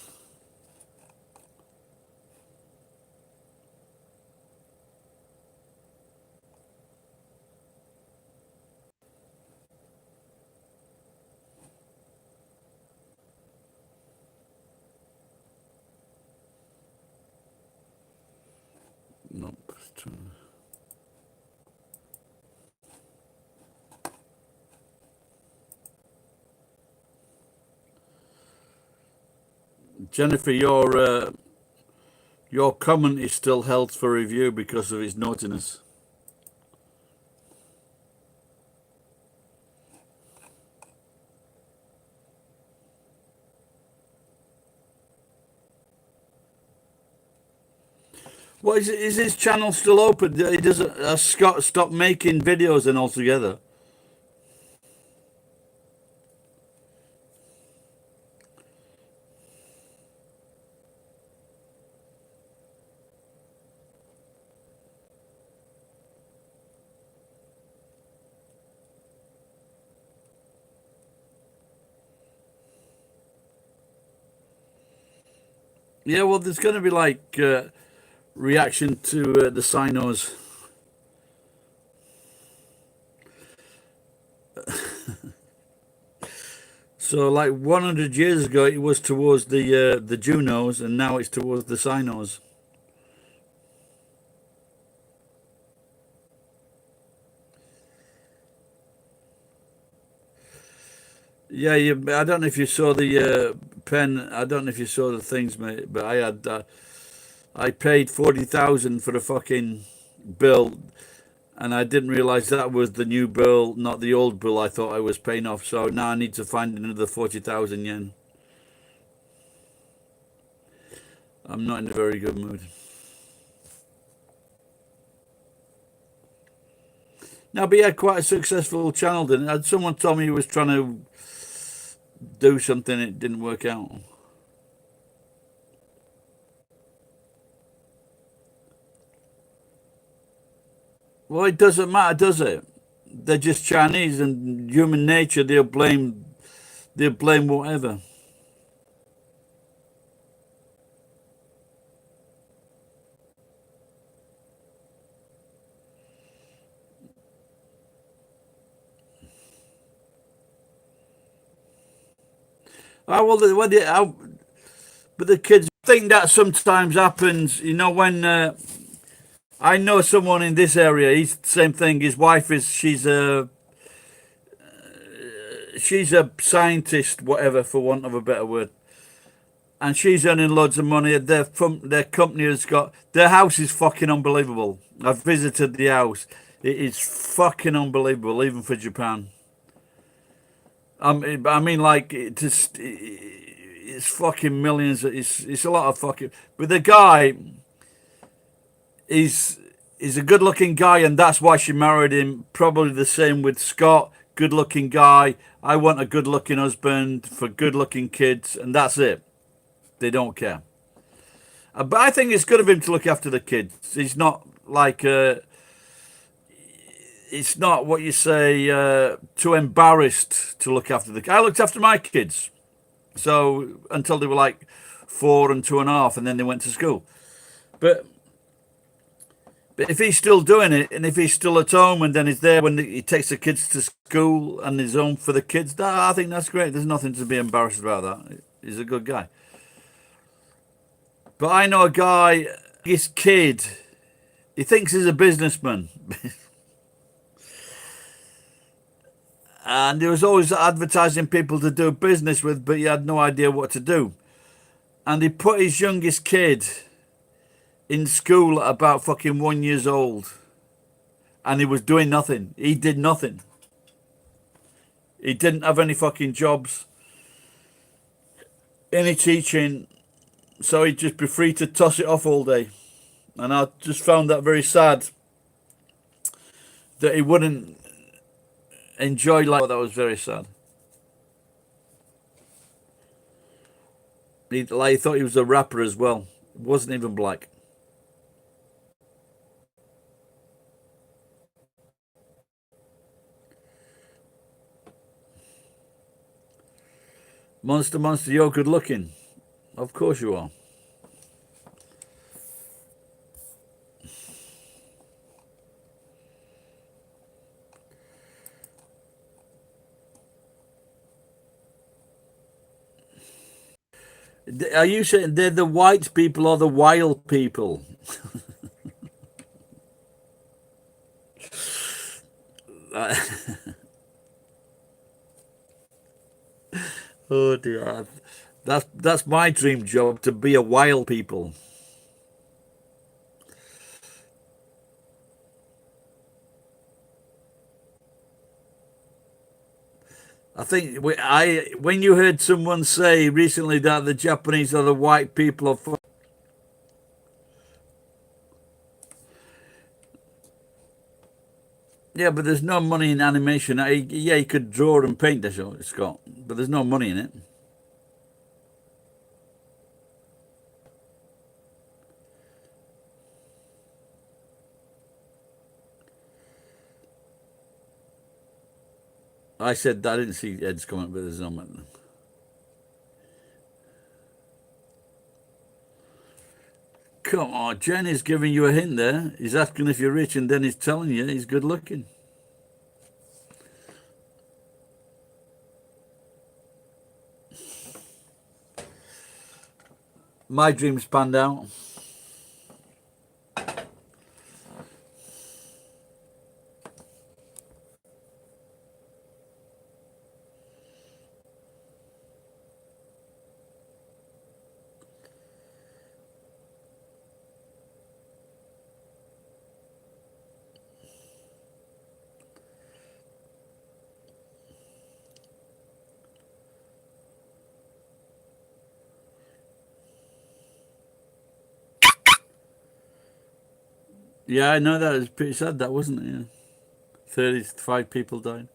Jennifer, your comment is still held for review because of its naughtiness. Well, is his channel still open? He doesn't. Scott stopped making videos then altogether. Yeah, well, there's going to be like reaction to the Sinos. So, like 100 years ago, it was towards the Junos, and now it's towards the Sinos. Yeah, I don't know if you saw the pen. I don't know if you saw the things, mate. But I paid 40,000 for a fucking bill, and I didn't realize that was the new bill, not the old bill I thought I was paying off. So now I need to find another 40,000 yen. I'm not in a very good mood. No, but he had quite a successful channel, didn't he? Someone told me he was trying to do something, it didn't work out. Well, it doesn't matter, does it? They're just Chinese, and human nature, they'll blame whatever. Oh, but the kids think that sometimes happens. You know, when I know someone in this area, he's the same thing. His wife is she's a scientist, whatever, for want of a better word, and she's earning loads of money. Their company has got their house is fucking unbelievable. I've visited the house. It is fucking unbelievable, even for Japan. I mean, like it's fucking millions. It's a lot of fucking. But the guy is a good-looking guy, and that's why she married him. Probably the same with Scott. Good-looking guy. I want a good-looking husband for good-looking kids, and that's it. They don't care. But I think it's good of him to look after the kids. He's not like it's not what you say too embarrassed to look after the kids. I looked after my kids, so until they were like 4 and 2.5, and then they went to school. But if he's still doing it, and if he's still at home, and then he's there when he takes the kids to school and he's home for the kids, I think that's great. There's nothing to be embarrassed about that. He's a good guy. But I know a guy, his kid, he thinks he's a businessman. And he was always advertising people to do business with, but he had no idea what to do. And he put his youngest kid in school at about fucking 1 year old. And he was doing nothing. He did nothing. He didn't have any fucking jobs, any teaching. So he'd just be free to toss it off all day. And I just found that very sad that he wouldn't enjoy life. That was very sad. He thought he was a rapper as well. Wasn't even black. Monster, you're good looking. Of course you are. Are you saying they're the white people or the wild people? Oh dear. That's my dream job, to be a wild people. I think when you heard someone say recently that the Japanese are the white people of, yeah, but there's no money in animation. Yeah, you could draw and paint this, Scott, but there's no money in it. I said I didn't see Ed's comment, but there's no money. Come on, Jen is giving you a hint there. He's asking if you're rich, and then he's telling you he's good looking. My dreams panned out. Yeah, I know that. It was pretty sad, that, wasn't it? Yeah. 35 people died.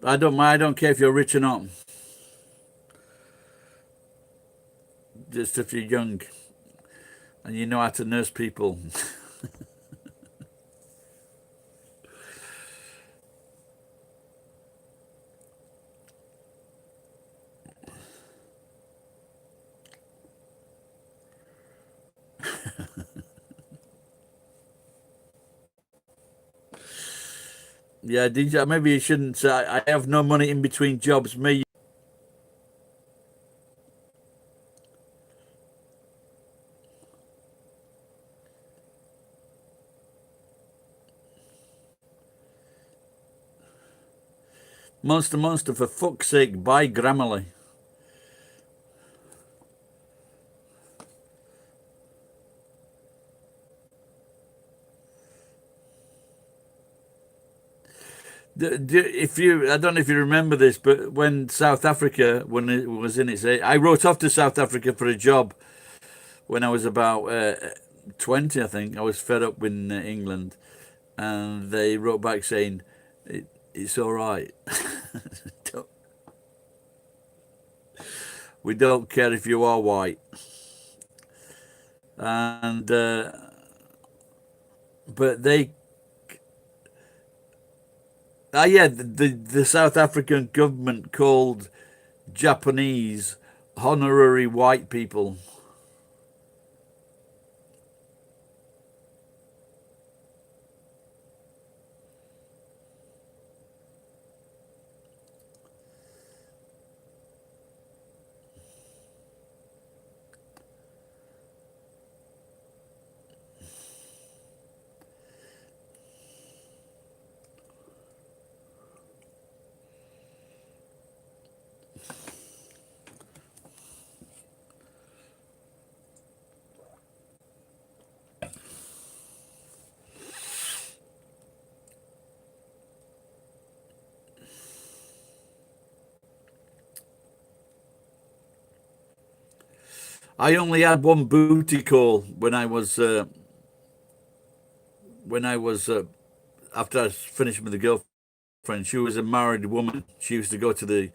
I don't care if you're rich or not. Just if you're young and you know how to nurse people. Yeah, DJ, maybe you shouldn't say I have no money in between jobs. Me. Monster, for fuck's sake, buy Grammarly. If you, I don't know if you remember this, but when South Africa, when it was in its, I wrote off to South Africa for a job when I was about 20, I think. I was fed up in England, and they wrote back saying, it's all right. We don't care if you are white. And but they, yeah, the South African government called Japanese honorary white people. I only had one booty call when I was after I finished with the girlfriend. She was a married woman. She used to go to the.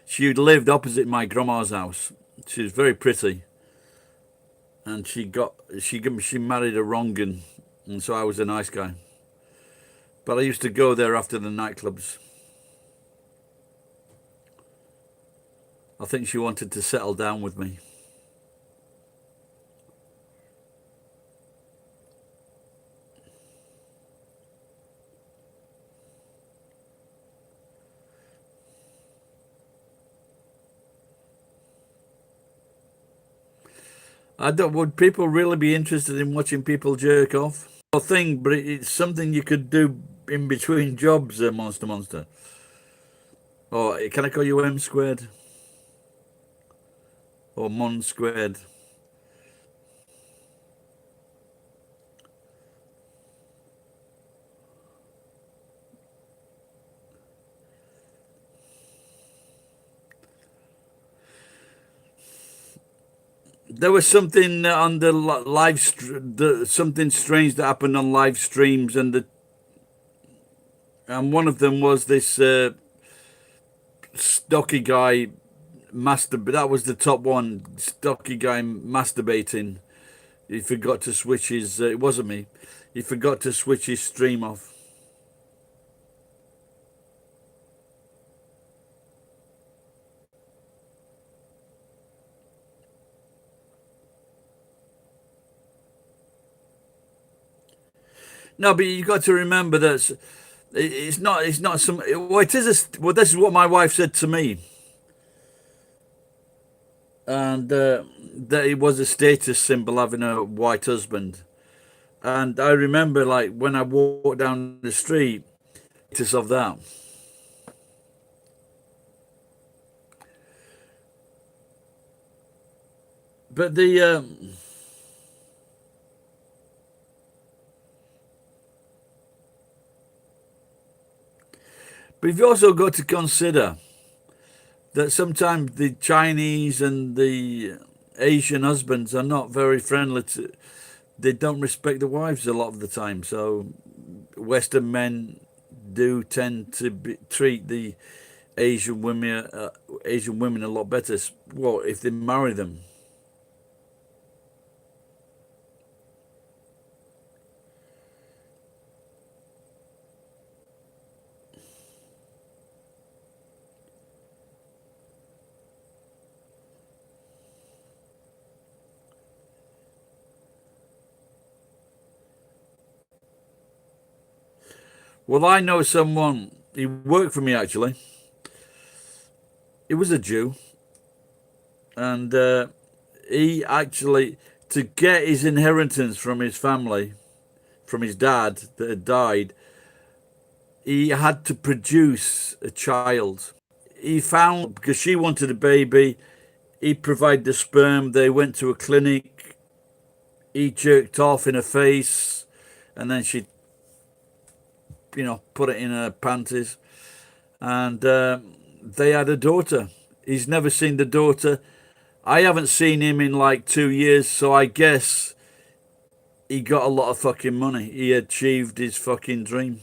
She lived opposite my grandma's house. She was very pretty, and she married a wrong and so I was a nice guy. But I used to go there after the nightclubs. I think she wanted to settle down with me. I don't. Would people really be interested in watching people jerk off? A thing, but it's something you could do in between jobs, Monster. Or can I call you M squared? Or Mon squared? There was something on the something strange that happened on live streams, and one of them was this stocky guy that was the top one. Stocky guy masturbating. He forgot to switch his. It wasn't me. He forgot to switch his stream off. No, but you got to remember that it's not. It's not some. Well, it is. Well, this is what my wife said to me, and that it was a status symbol having a white husband. And I remember, like, when I walked down the street, status of that. But but you've also got to consider that sometimes the Chinese and the Asian husbands are not very friendly to. They don't respect the wives a lot of the time. So Western men do tend to treat the Asian women a lot better. Well, if they marry them. Well, I know someone. He worked for me actually. He was a Jew, and he actually, to get his inheritance from his family, from his dad that had died, he had to produce a child. He found, because she wanted a baby, he provided the sperm. They went to a clinic. He jerked off in her face, and then she, put it in her panties, and they had a daughter. He's never seen the daughter. I haven't seen him in like 2 years, so I guess he got a lot of fucking money. He achieved his fucking dream.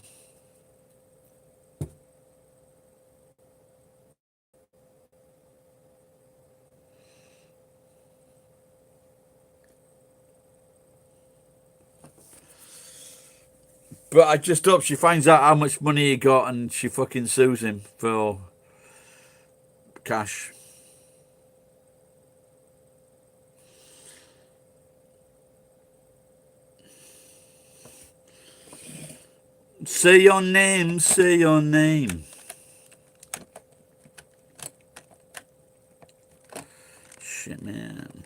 But I just hope she finds out how much money he got and she fucking sues him for cash. Say your name, say your name. Shit, man.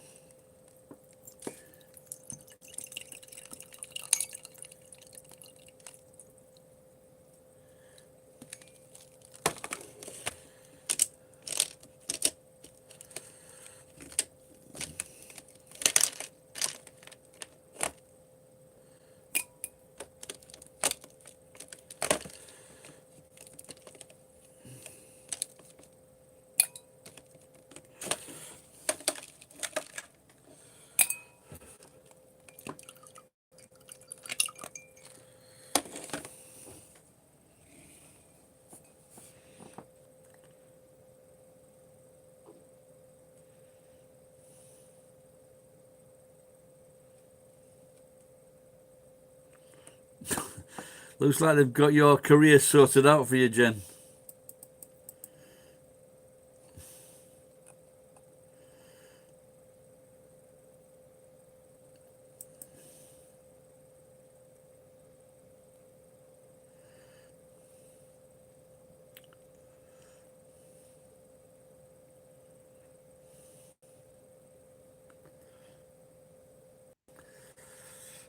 Looks like they've got your career sorted out for you, Jen.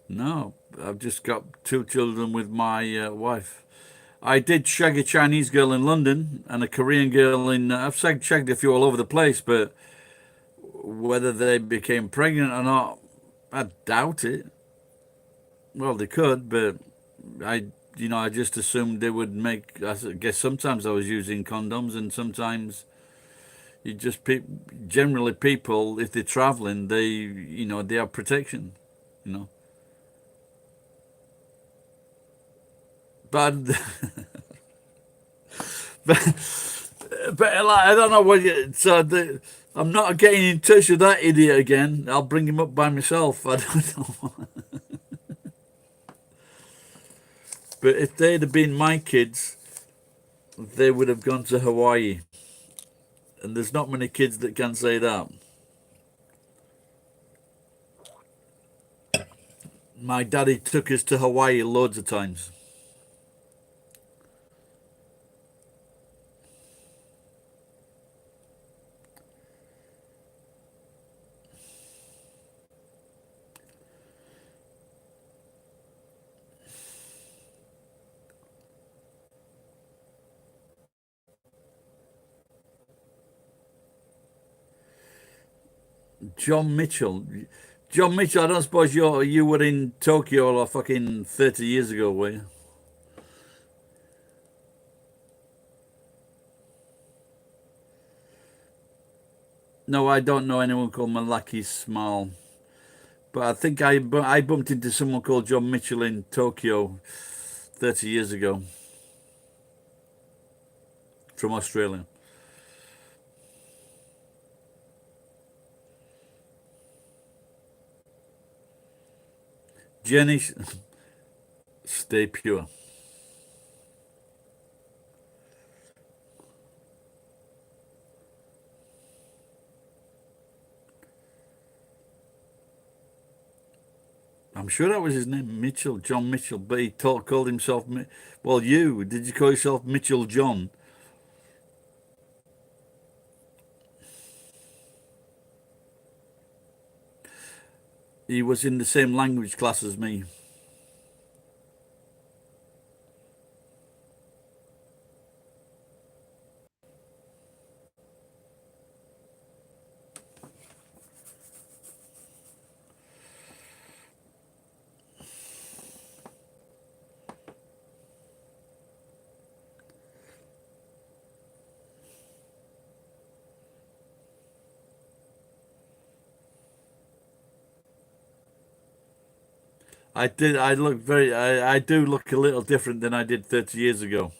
No, I've just got 2 children with my wife. I did shag a Chinese girl in London and a Korean girl in. I've shagged a few all over the place, but whether they became pregnant or not, I doubt it. Well, they could, but I just assumed they would make. I guess sometimes I was using condoms, and sometimes you just generally people, if they're traveling, they have protection, you know. But but like, I don't know what you. I'm not getting in touch with that idiot again. I'll bring him up by myself. I don't know. But if they'd have been my kids, they would have gone to Hawaii. And there's not many kids that can say that. My daddy took us to Hawaii loads of times. John Mitchell. John Mitchell, I don't suppose you were in Tokyo or fucking 30 years ago, were you? No, I don't know anyone called Malaki Small. But I think I bumped into someone called John Mitchell in Tokyo 30 years ago from Australia. Jenny, stay pure. I'm sure that was his name, Mitchell, John Mitchell, but he called himself, well, did you call yourself Mitchell John? He was in the same language class as me. I did. I do look a little different than I did 30 years ago.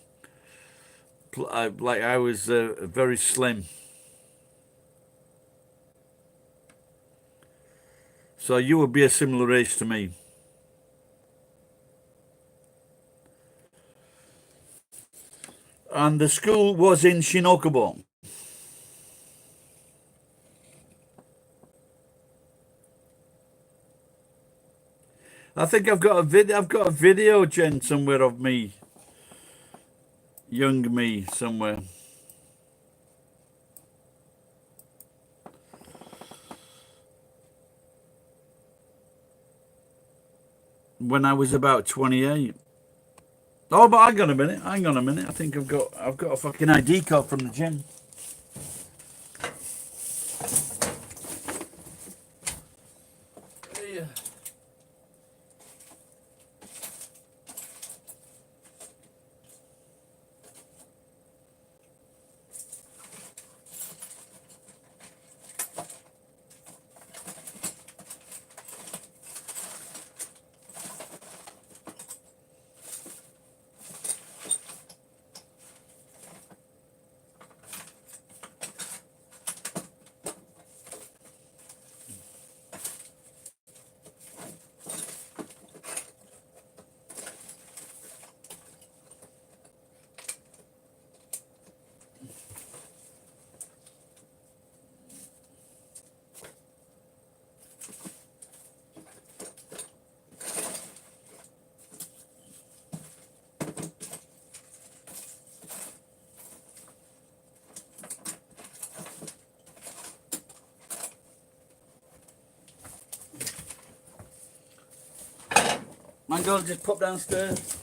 I was very slim. So you would be a similar age to me. And the school was in Shinokubo. I think I've got a video. I've got a video, Jen, somewhere of me, young me, somewhere. When I was about 28. Oh, but hang on a minute. Hang on a minute. I think I've got a fucking ID card from the gym. Yeah. My girl just pop downstairs.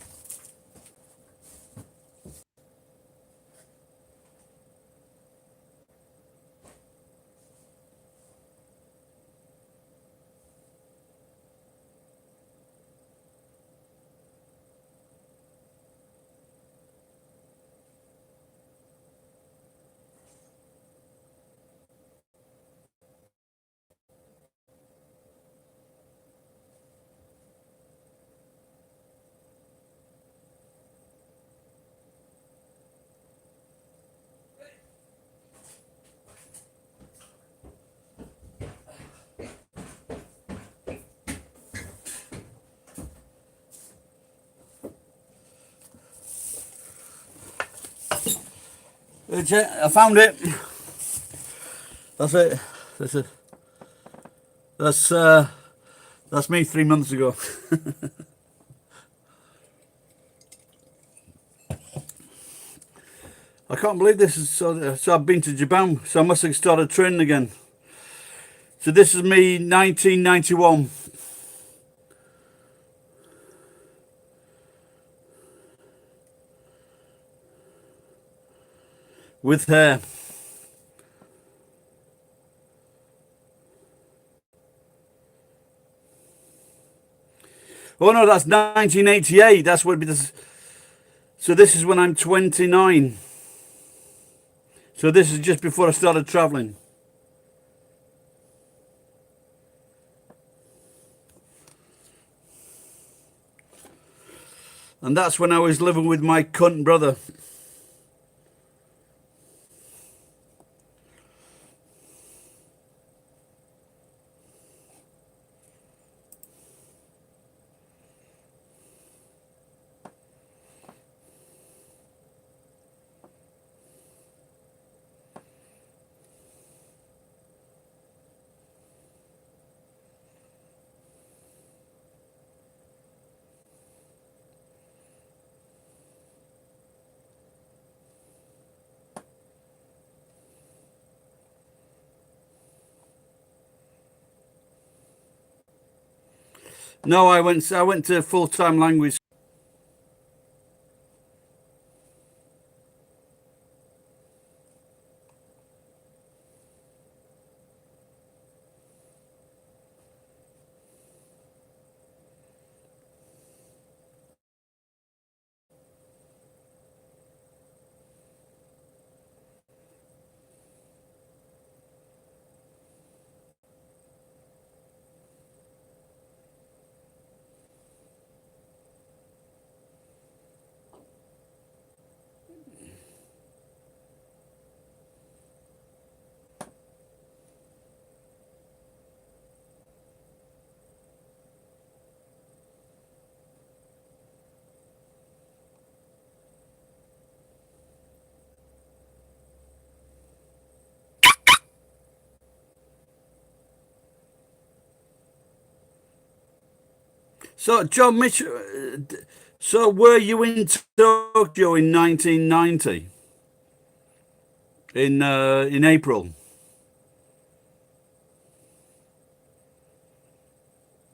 I found it. That's it. That's it. That's me 3 months ago. I can't believe this is so I've been to Japan, so I must have started training again. So this is me 1991. With hair. Oh no, that's 1988. That's what this. So this is when I'm 29. So this is just before I started traveling. And that's when I was living with my cunt brother. No, I went to full-time language. So, John Mitchell, so were you in Tokyo in 1990? In April?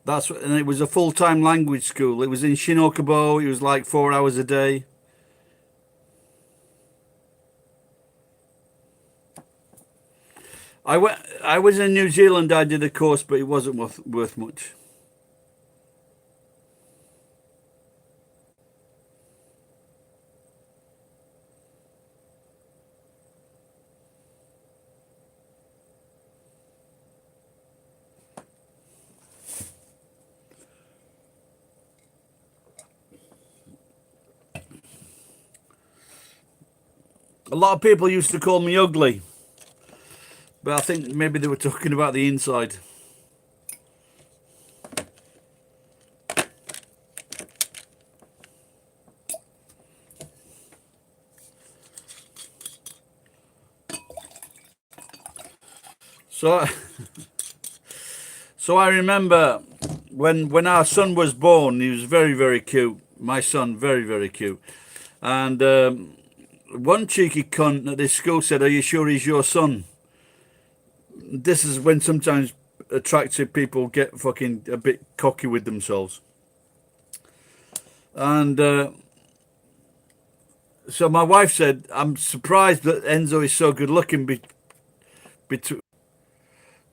And it was a full-time language school. It was in Shinokubo. It was like 4 hours a day. I was in New Zealand. I did a course, but it wasn't worth much. A lot of people used to call me ugly, but I think maybe they were talking about the inside. So, so I remember when our son was born. He was very cute. My son, very cute. And one cheeky cunt at this school said, "Are you sure he's your son?" This is when sometimes attractive people get fucking a bit cocky with themselves. And so my wife said, "I'm surprised that Enzo is so good looking."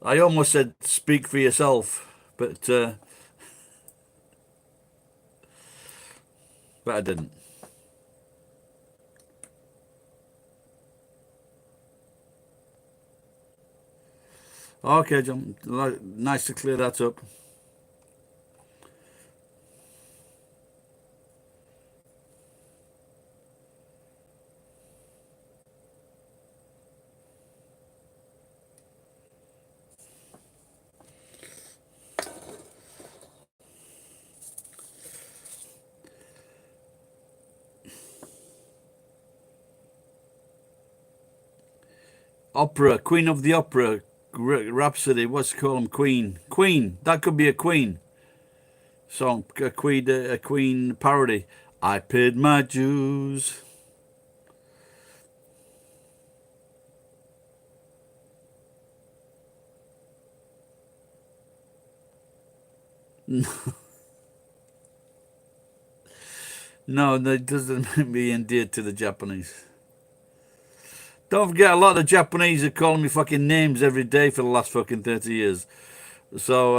I almost said, "Speak for yourself," but I didn't. Okay, John. Nice to clear that up. Opera, Queen of the Opera, Rhapsody. What's call them? Queen. Queen. That could be a Queen song. A Queen parody. I paid my dues. No, that doesn't make me endeared to the Japanese. Don't forget, a lot of the Japanese are calling me fucking names every day for the last fucking 30 years. So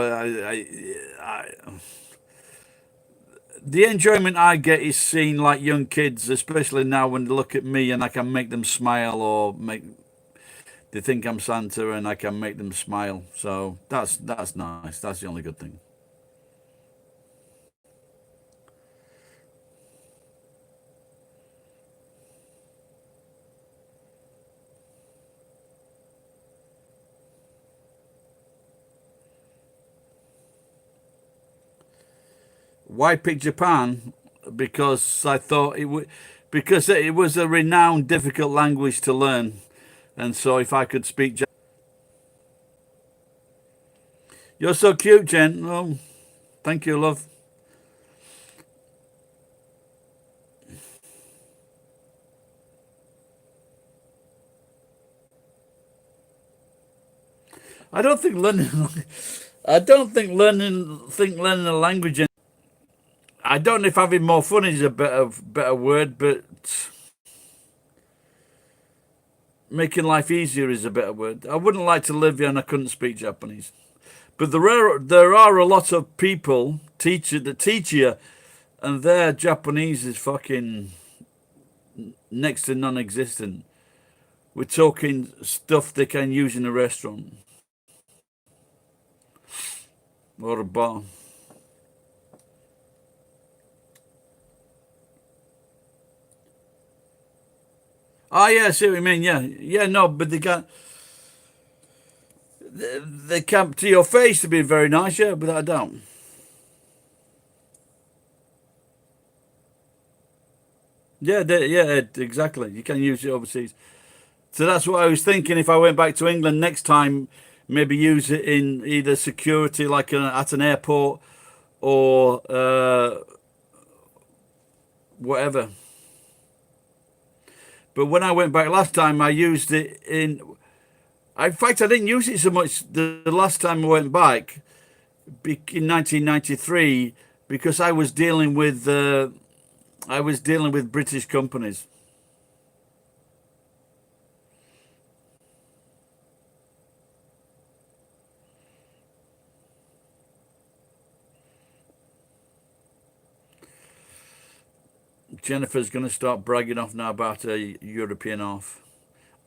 the enjoyment I get is seeing like young kids, especially now when they look at me and I can make them smile, or make they think I'm Santa and I can make them smile. So that's nice. That's the only good thing. Why pick Japan? Because I thought it would, because it was a renowned difficult language to learn, and so if I could speak, you're so cute, Jen. Oh, thank you, love. I don't think learning. I don't think learning a language. I don't know if having more fun is a better word, but making life easier is a better word. I wouldn't like to live here and I couldn't speak Japanese. But there are a lot of people that teach you, and their Japanese is fucking next to non-existent. We're talking stuff they can use in a restaurant or a bar. Oh yeah, I see what you mean. Yeah, yeah, no, but they come to your face to be very nice. Yeah, without a doubt. Yeah, yeah, exactly. You can use it overseas. So that's what I was thinking. If I went back to England next time, maybe use it in either security, like at an airport, or whatever. But when I went back last time, I used it in. In fact, I didn't use it so much the last time I went back in 1993 because I was dealing with British companies. Jennifer's going to start bragging off now about her European off.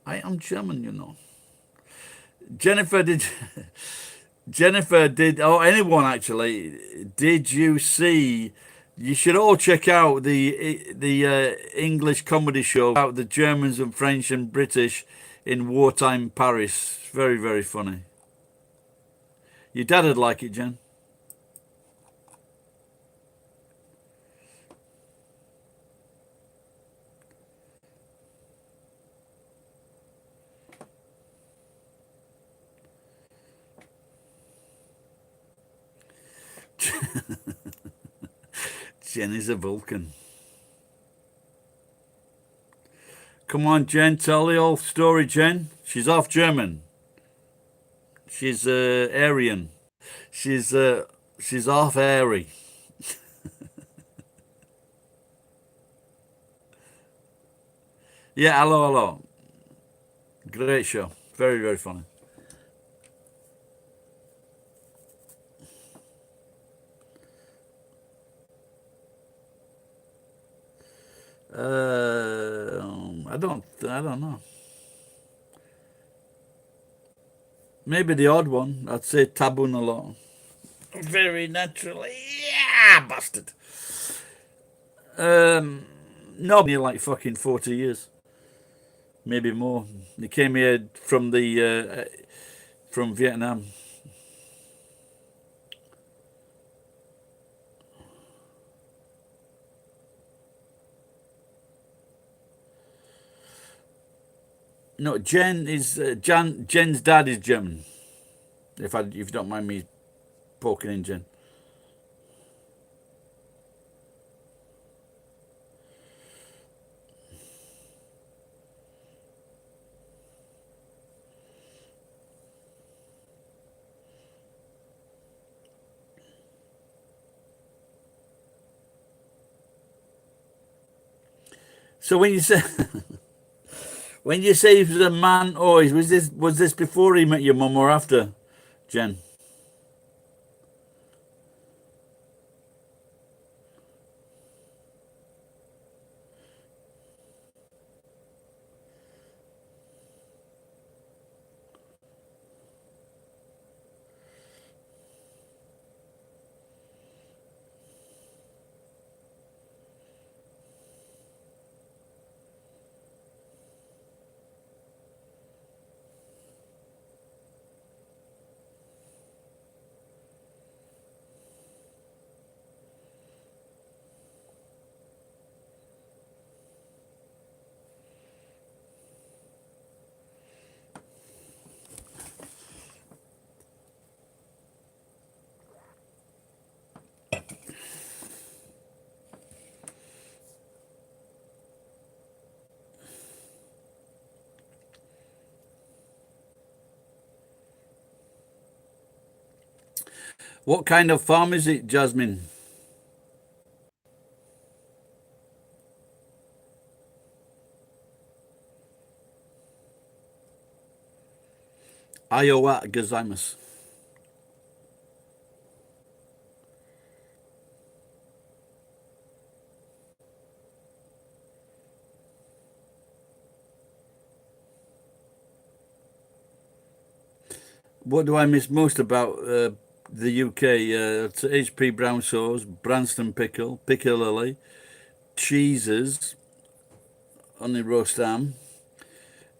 I am German, you know. Jennifer did. Jennifer did. Oh, anyone actually? Did you see? You should all check out the English comedy show about the Germans and French and British in wartime Paris. Very very funny. Your dad would like it, Jen. Jen is a Vulcan. Come on, Jen. Tell the whole story, Jen. She's half German. She's Aryan. She's she's half airy. Yeah, hello, hello. Great show. Very, very funny. I don't know. Maybe the odd one. I'd say Tabun a lot. Very naturally. Yeah, bastard. No, near like fucking 40 years. Maybe more. He came here from Vietnam. No, Jen is Jen's dad is German. If you don't mind me poking in Jen. So when you say he was a man, was this before he met your mum or after, Jen? What kind of farm is it, Jasmine? Iowa gozaimasu. What do I miss most about the UK? It's HP brown sauce, Branston pickle, Piccalilli, cheeses, only roast ham,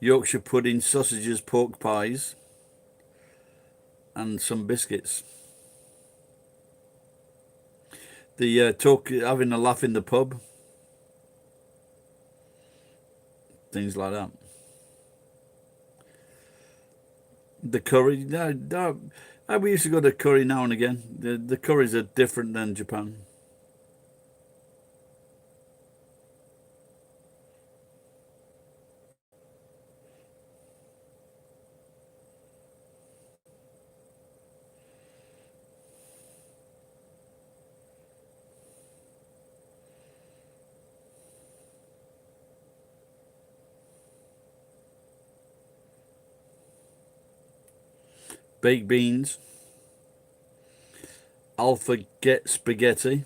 Yorkshire pudding, sausages, pork pies, and some biscuits. The talk, having a laugh in the pub, things like that. The curry, we used to go to curry now and again. The curries are different than Japan. Baked beans, alpha get spaghetti.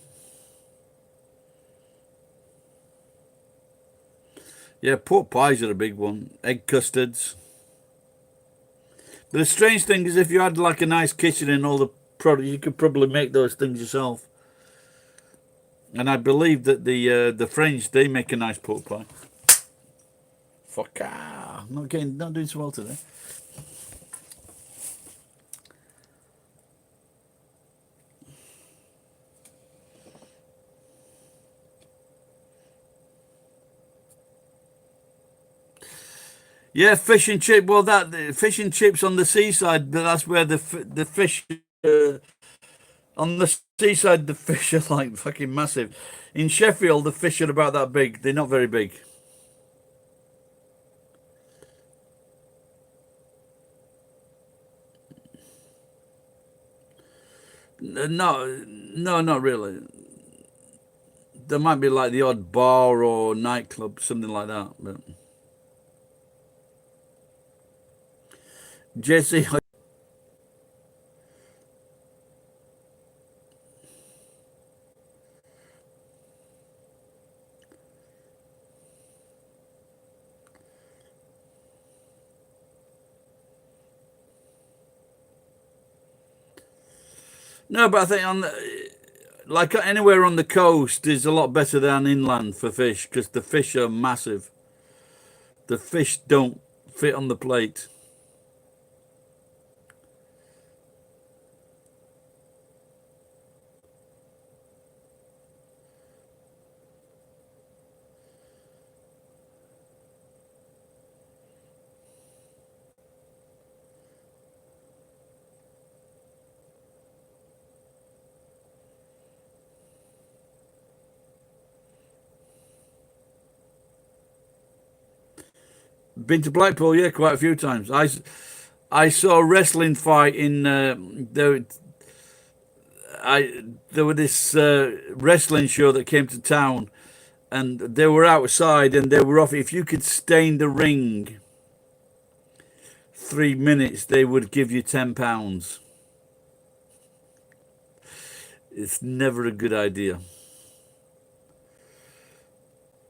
Yeah, pork pies are a big one. Egg custards. But the strange thing is, if you had like a nice kitchen and all the product, you could probably make those things yourself. And I believe that the French they make a nice pork pie. Fuck ah, not doing so well today. Yeah, fish and chip. Well, that fish and chips on the seaside. That's where the fish on the seaside. The fish are like fucking massive. In Sheffield, the fish are about that big. They're not very big. No, no, not really. There might be like the odd bar or nightclub, something like that. But Jesse, no, but I think like anywhere on the coast is a lot better than inland for fish because the fish are massive. The fish don't fit on the plate. Been to Blackpool, yeah, quite a few times. I saw a wrestling fight in there. There was this wrestling show that came to town, and they were outside, and they were off. If you could stay in the ring 3 minutes, they would give you £10. It's never a good idea,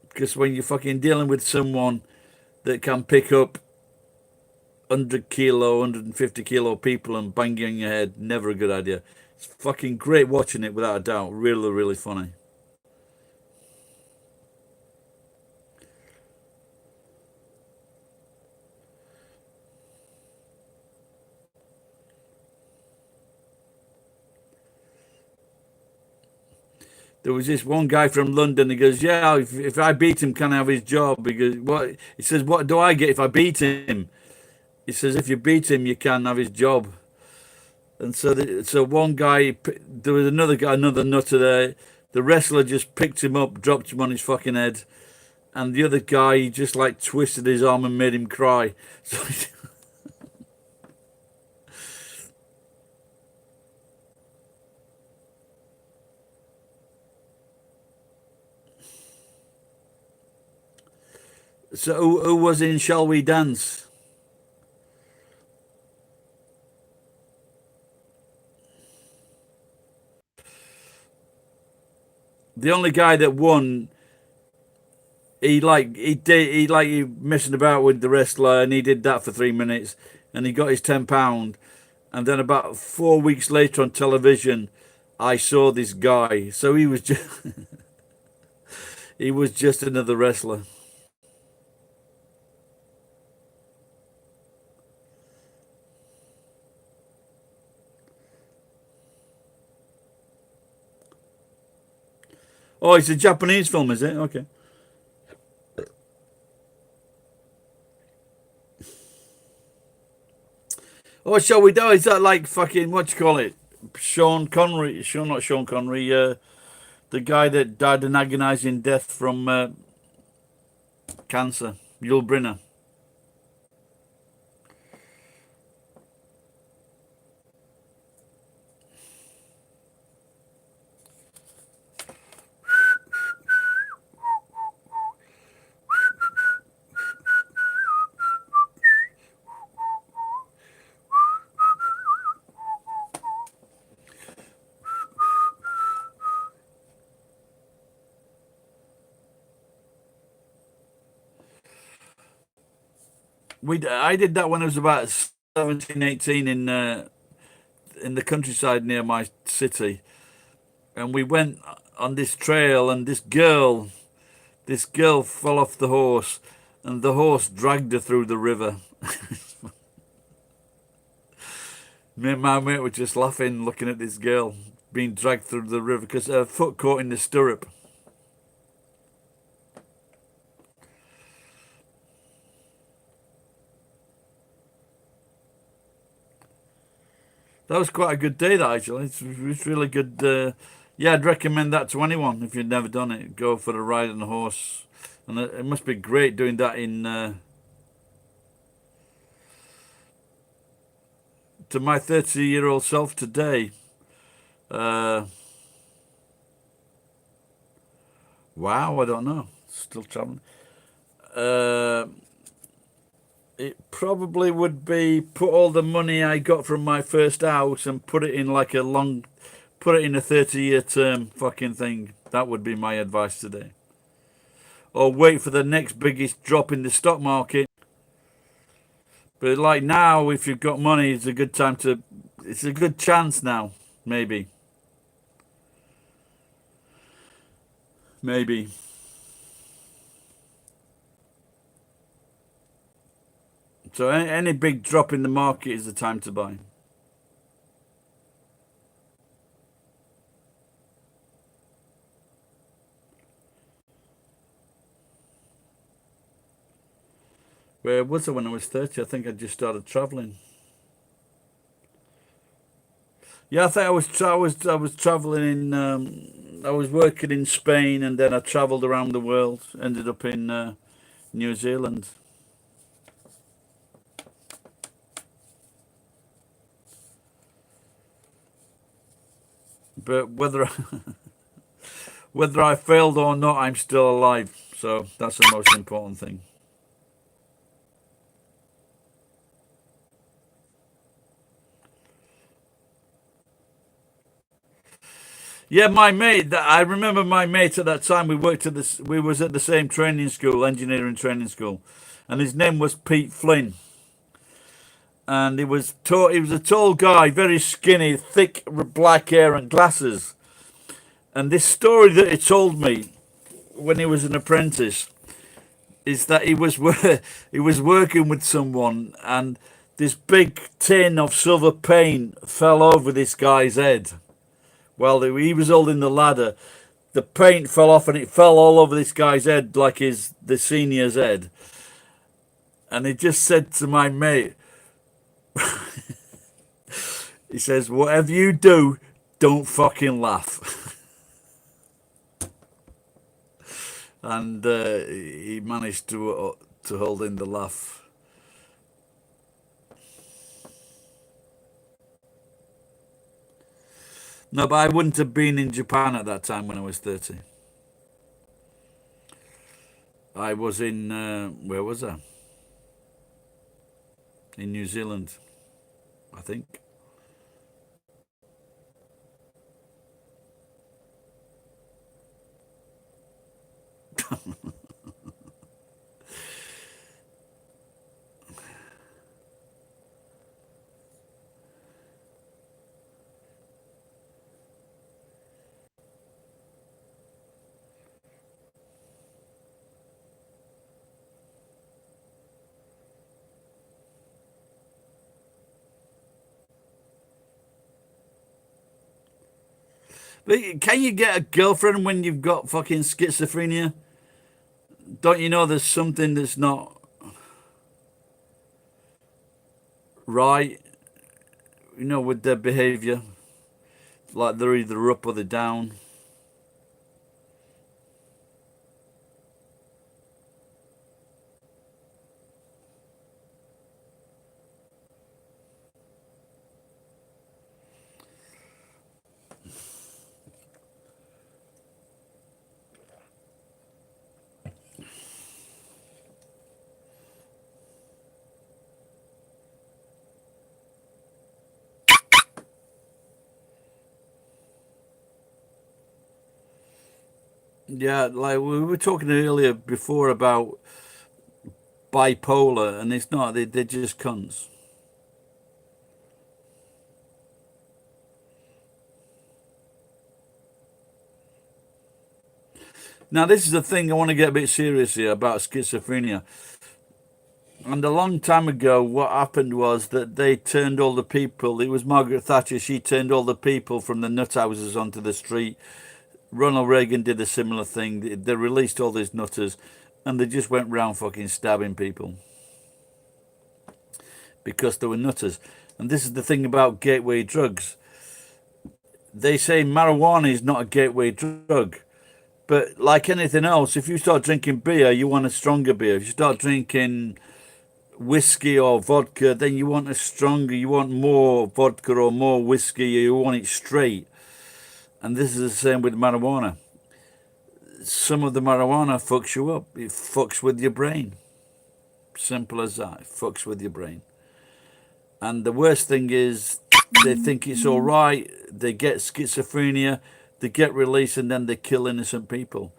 because when you're fucking dealing with someone that can pick up 100 kilo, 150 kilo people and bang you on your head, never a good idea. It's fucking great watching it, without a doubt. Really, really funny. There was this one guy from London. He goes, "Yeah, if I beat him, can I have his job?" He goes, "What?" He says, "What do I get if I beat him?" He says, "If you beat him, you can have his job." And so one guy, there was another guy, another nutter there. The wrestler just picked him up, dropped him on his fucking head, and the other guy, he just like twisted his arm and made him cry. So, so who was in Shall We Dance? The only guy that won, he messing about with the wrestler, and he did that for 3 minutes, and he got his £10. And then about 4 weeks later on television, I saw this guy. So he was just he was just another wrestler. Oh, it's a Japanese film, is it? Okay. Oh, Shall We Die? Is that like fucking, what you call it? Sean Connery? Not Sean Connery. The guy that died an agonizing death from cancer. Yul Brynner. I did that when I was about 17, 18 in the countryside near my city, and we went on this trail, and this girl fell off the horse, and the horse dragged her through the river. Me and my mate were just laughing, looking at this girl being dragged through the river because her foot caught in the stirrup. That was quite a good day, that actually. It's really good. Yeah, I'd recommend that to anyone if you've never done it. Go for a ride on a horse, and it must be great doing that in. To my 30-year-old self today, uh, wow, I don't know. Still traveling. Uh, it probably would be put all the money I got from my first house and put it in like put it in a 30-year term fucking thing. That would be my advice today. Or wait for the next biggest drop in the stock market. But like now, if you've got money, it's a good chance now, maybe. Maybe. So any big drop in the market is the time to buy. Where was I when I was 30? I think I just started traveling. Yeah, I think I was traveling in. I was working in Spain, and then I travelled around the world. Ended up in New Zealand. But whether I failed or not, I'm still alive. So that's the most important thing. Yeah, my mate. I remember my mate at that time. We worked at this. We was at the same training school, engineering training school, and his name was Pete Flynn. And he was tall. He was a tall guy, very skinny, thick black hair and glasses. And this story that he told me when he was an apprentice is that he was working with someone, and this big tin of silver paint fell over this guy's head while he was holding the ladder. The paint fell off and it fell all over this guy's head like the senior's head. And he just said to my mate, he says, "Whatever you do, don't fucking laugh." And he managed to hold in the laugh. No, but I wouldn't have been in Japan at that time when I was 30. I was in, where was I? In New Zealand, I think. But can you get a girlfriend when you've got fucking schizophrenia? Don't you know there's something that's not right, with their behavior? Like they're either up or they're down. Yeah, like we were talking earlier before about bipolar, and it's not, they're just cunts. Now, this is the thing I want to get a bit serious here about schizophrenia. And a long time ago, what happened was that they turned all the people, it was Margaret Thatcher, she turned all the people from the nut houses onto the street. Ronald Reagan did a similar thing. They released all these nutters and they just went round fucking stabbing people because they were nutters. And this is the thing about gateway drugs. They say marijuana is not a gateway drug. But like anything else, if you start drinking beer, you want a stronger beer. If you start drinking whiskey or vodka, then you want you want more vodka or more whiskey, you want it straight. And this is the same with marijuana. Some of the marijuana fucks you up. It fucks with your brain. Simple as that. It fucks with your brain. And the worst thing is they think it's all right. They get schizophrenia, they get released, and then they kill innocent people.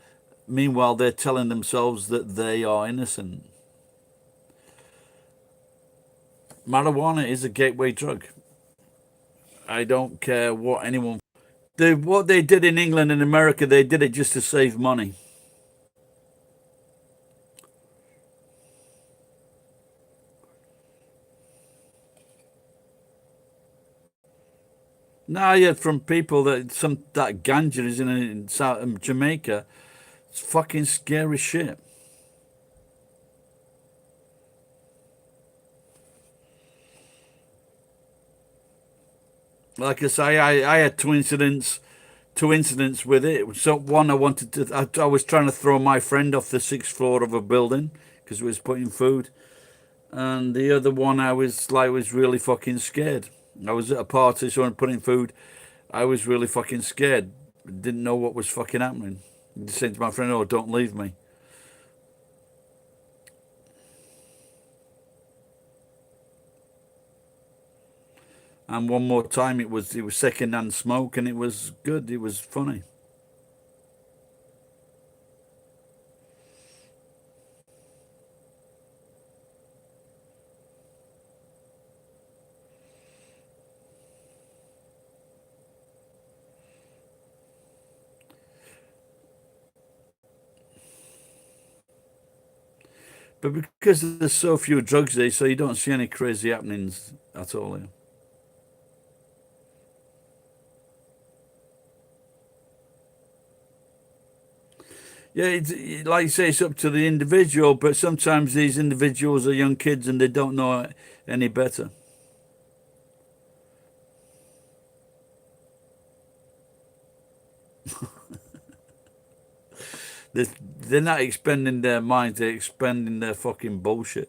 Meanwhile, they're telling themselves that they are innocent. Marijuana is a gateway drug. I don't care what anyone. What they did in England and America, they did it just to save money. Now I heard from people that that ganja is in South Jamaica. It's fucking scary shit. Like I say, I had two incidents with it. So one, I was trying to throw my friend off the sixth floor of a building because he was putting food, and the other one I was really fucking scared. I was at a party, so I'm putting food. I was really fucking scared. Didn't know what was fucking happening. Just saying to my friend, "Oh, don't leave me." And one more time, it was second-hand smoke, and it was good. It was funny. But because there's so few drugs there, so you don't see any crazy happenings at all here. Yeah, like you say, it's up to the individual, but sometimes these individuals are young kids and they don't know any better. They're not expending their minds, they're expending their fucking bullshit.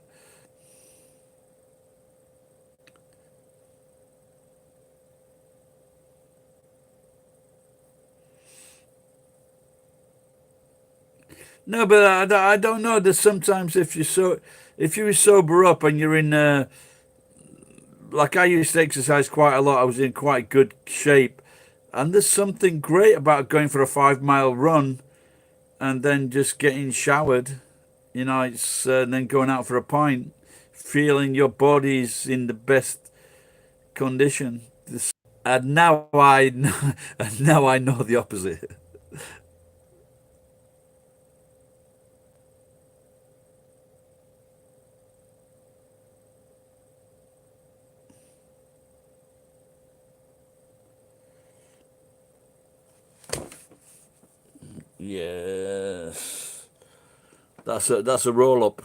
No, but I don't know. There's sometimes if you sober up and you're in like I used to exercise quite a lot. I was in quite good shape, and there's something great about going for a 5 mile run and then just getting showered. It's then going out for a pint, feeling your body's in the best condition. And now I know, and now I know the opposite. Yes, that's a roll up.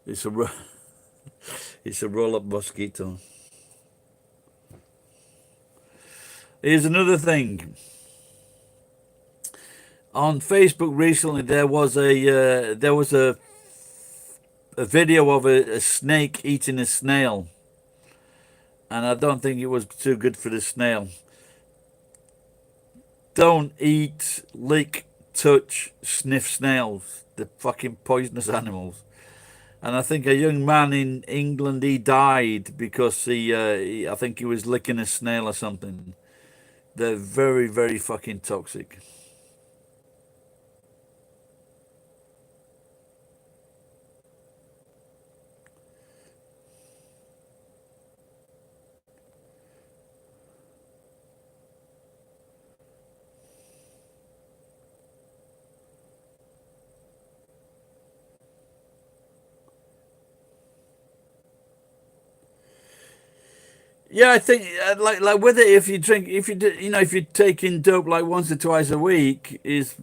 It's a it's a roll up mosquito. Here's another thing. On Facebook recently, there was a video of a snake eating a snail, and I don't think it was too good for the snail. Don't eat, lick, touch, sniff snails. They're fucking poisonous animals. And I think a young man in England, he died because I think he was licking a snail or something. They're very, very fucking toxic. Yeah, I think like with it, if you drink, if you do, if you're taking dope like once or twice a week, is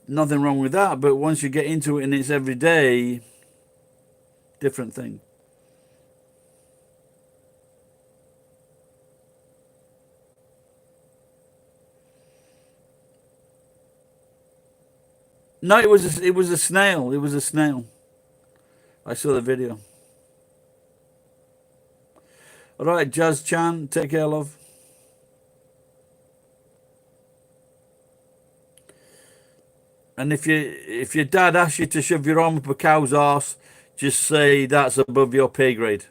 nothing wrong with that. But once you get into it and it's every day, different thing. No, it was a snail. It was a snail. I saw the video. All right, Jazz Chan, take care, love. And if your dad asks you to shove your arm up a cow's arse, just say that's above your pay grade.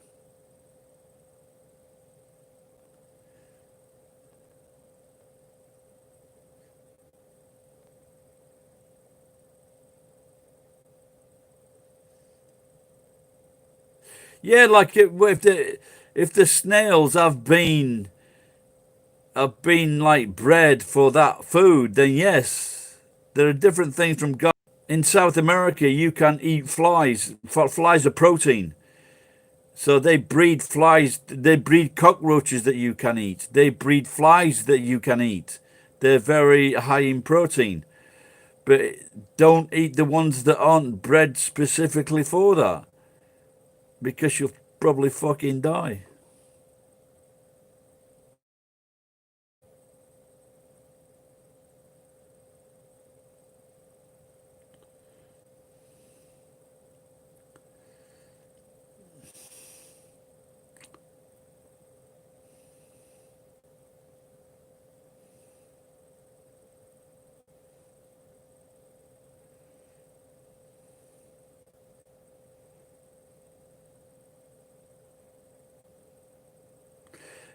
Yeah, like if the snails have been like bred for that food, then yes, there are different things from God. In South America, you can eat flies. Flies are protein. So they breed flies, they breed cockroaches that you can eat. They breed flies that you can eat. They're very high in protein. But don't eat the ones that aren't bred specifically for that because you'll probably fucking die.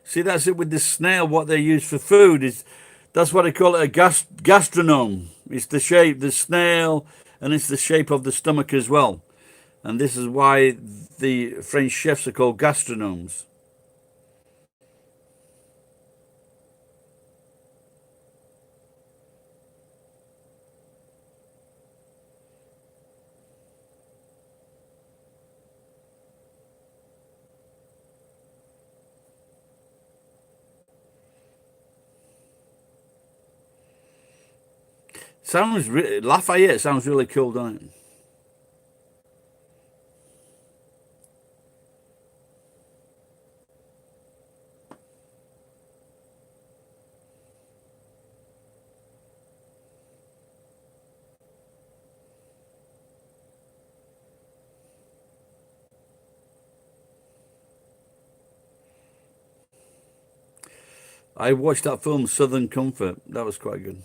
See, that's it with the snail. What they use for food is that's what they call it, a gastronome. It's the shape, the snail, and it's the shape of the stomach as well. And this is why the French chefs are called gastronomes. Lafayette sounds really cool, doesn't it? I watched that film Southern Comfort. That was quite good.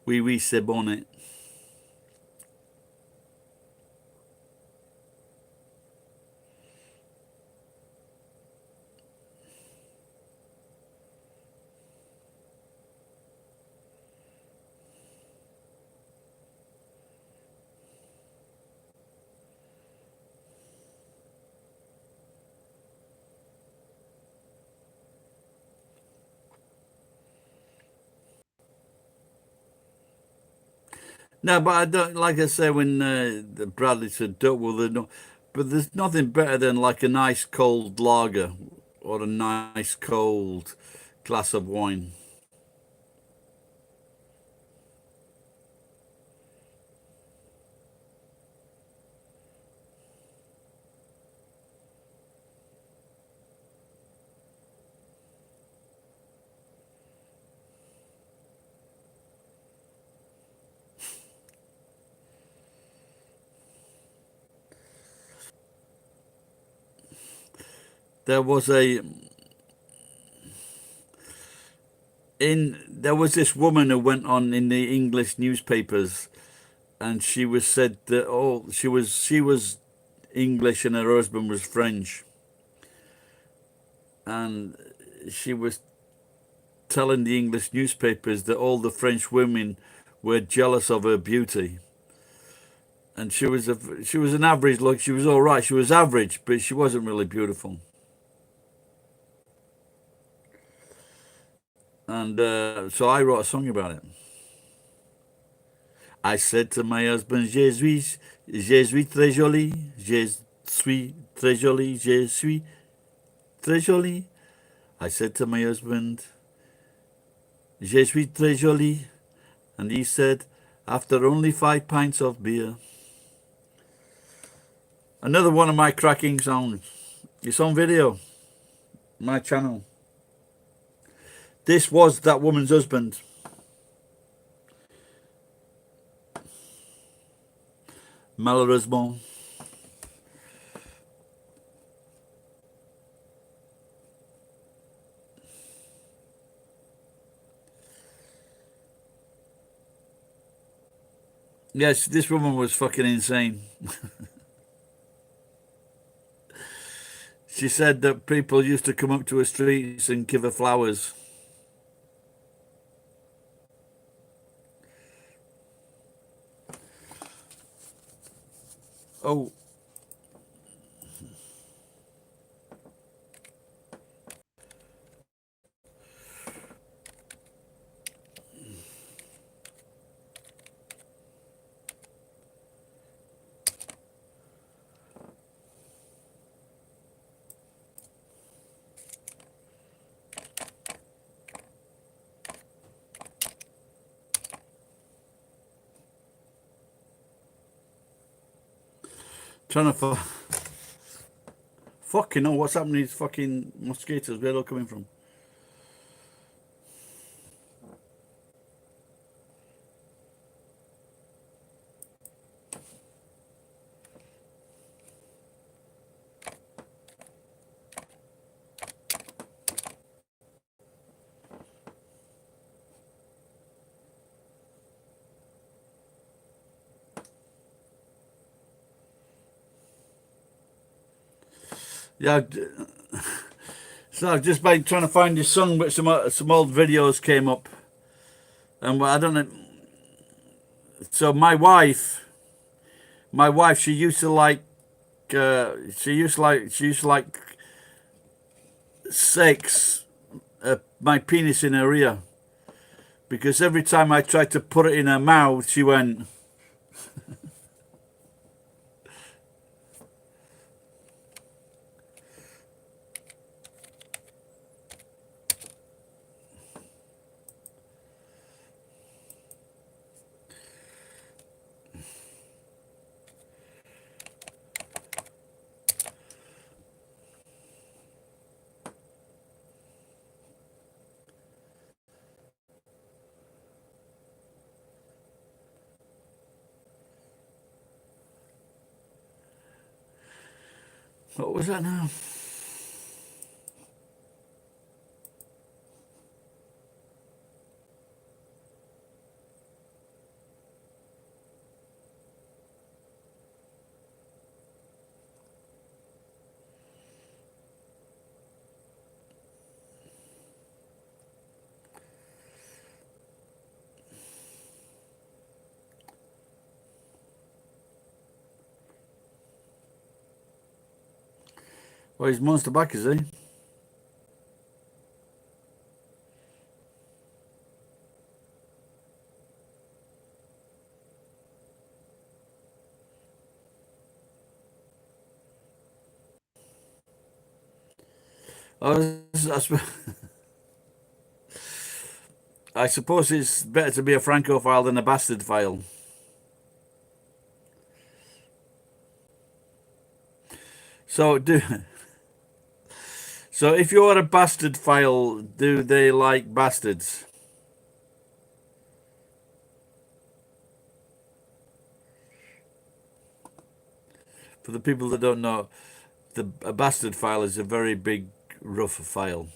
Oui, oui, c'est bon. Eh? No, but I don't, like I say, when Bradley said duck, well, no, but there's nothing better than like a nice cold lager or a nice cold glass of wine. There was a there was this woman who went on in the English newspapers, and she was said that she was English and her husband was French, and she was telling the English newspapers that all the French women were jealous of her beauty. And she was an average look. She was all right. She was average, but she wasn't really beautiful. And so I wrote a song about it. I said to my husband, je suis très jolie, je suis très jolie, je suis très jolie. I said to my husband, je suis très jolie, and he said, after only 5 pints of beer. Another one of my cracking songs. It's on video, my channel. This was that woman's husband. Malheureusement. Yes, this woman was fucking insane. She said that people used to come up to her streets and give her flowers. Oh, trying to fucking know what's happening to these fucking mosquitoes. Where are they coming from? Yeah. So I've just been trying to find his song, but some old videos came up, and I don't know. So my wife, she used to like, she used to like sex my penis in her ear because every time I tried to put it in her mouth, she went. What was that now? Well, he's monster back, is he? Oh, I suppose it's better to be a Francophile than a bastard file. So do so if you're a bastard file, do they like bastards? For the people that don't know, a bastard file is a very big, rough file.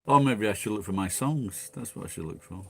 Or maybe I should look for my songs. That's what I should look for.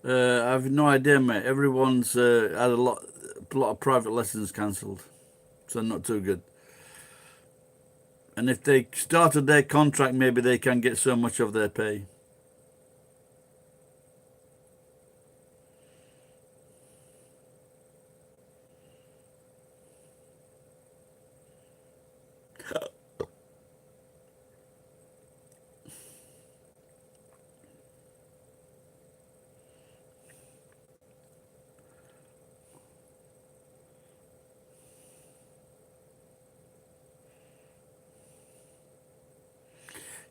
I've no idea, mate. Everyone's had a lot of private lessons cancelled, so not too good. And if they started their contract, maybe they can get so much of their pay.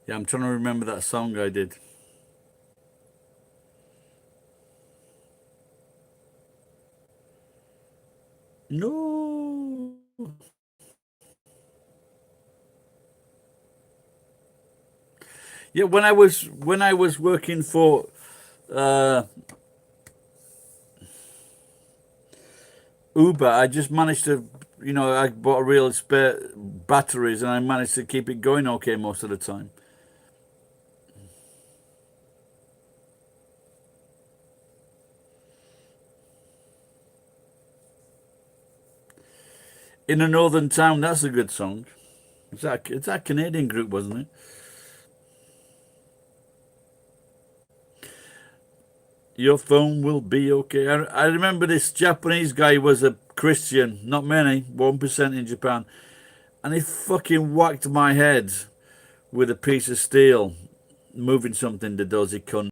Yeah, I'm trying to remember that song I did. No. Yeah, when I was working for uh, Uber, I just managed to, I bought a real spare batteries, and I managed to keep it going okay most of the time. In a northern town, that's a good song. It's that Canadian group, wasn't it? Your phone will be okay. I remember this Japanese guy was a Christian, not many, 1% in Japan, and he fucking whacked my head with a piece of steel, moving something that does he cunt.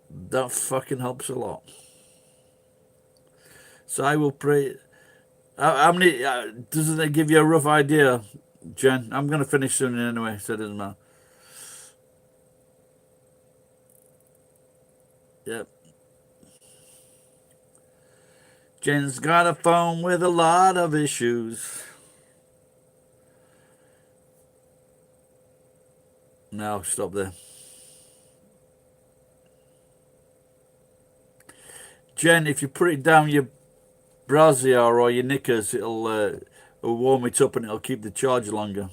That fucking helps a lot. So I will pray. How many? Doesn't it give you a rough idea, Jen? I'm going to finish soon anyway, so it doesn't matter. Yep. Jen's got a phone with a lot of issues. Now stop there. Jen, if you put it down your brassiere or your knickers, it'll warm it up and it'll keep the charge longer.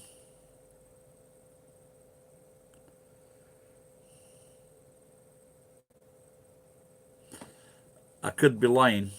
I could be lying.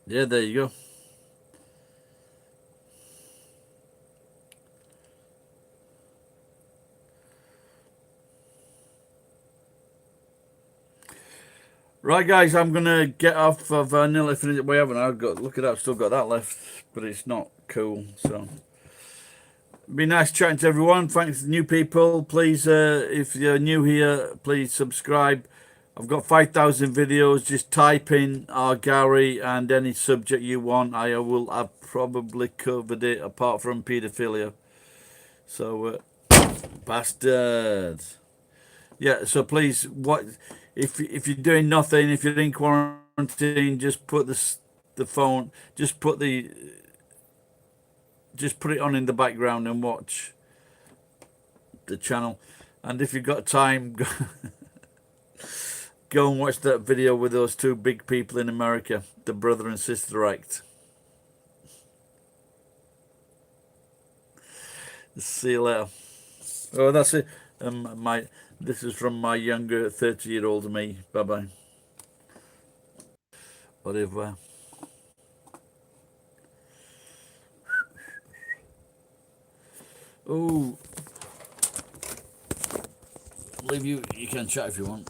Yeah, there you go. Right, guys, I'm gonna get off. I've nearly finished. We haven't. I've got. Look at that. I've still got that left, but it's not cool. So, be nice chatting to everyone. Thanks to new people. Please, if you're new here, please subscribe. I've got 5,000 videos. Just type in Gary and any subject you want. I've probably covered it apart from paedophilia. So, bastards. Yeah, so please, what if you're doing nothing, if you're in quarantine, just put the phone, just put it on in the background and watch the channel. And if you've got time, go and watch that video with those two big people in America, the brother and sister act. See you later. Oh, that's it. This is from my younger 30-year-old me. Bye bye. Au revoir. Oh, leave you. You can chat if you want.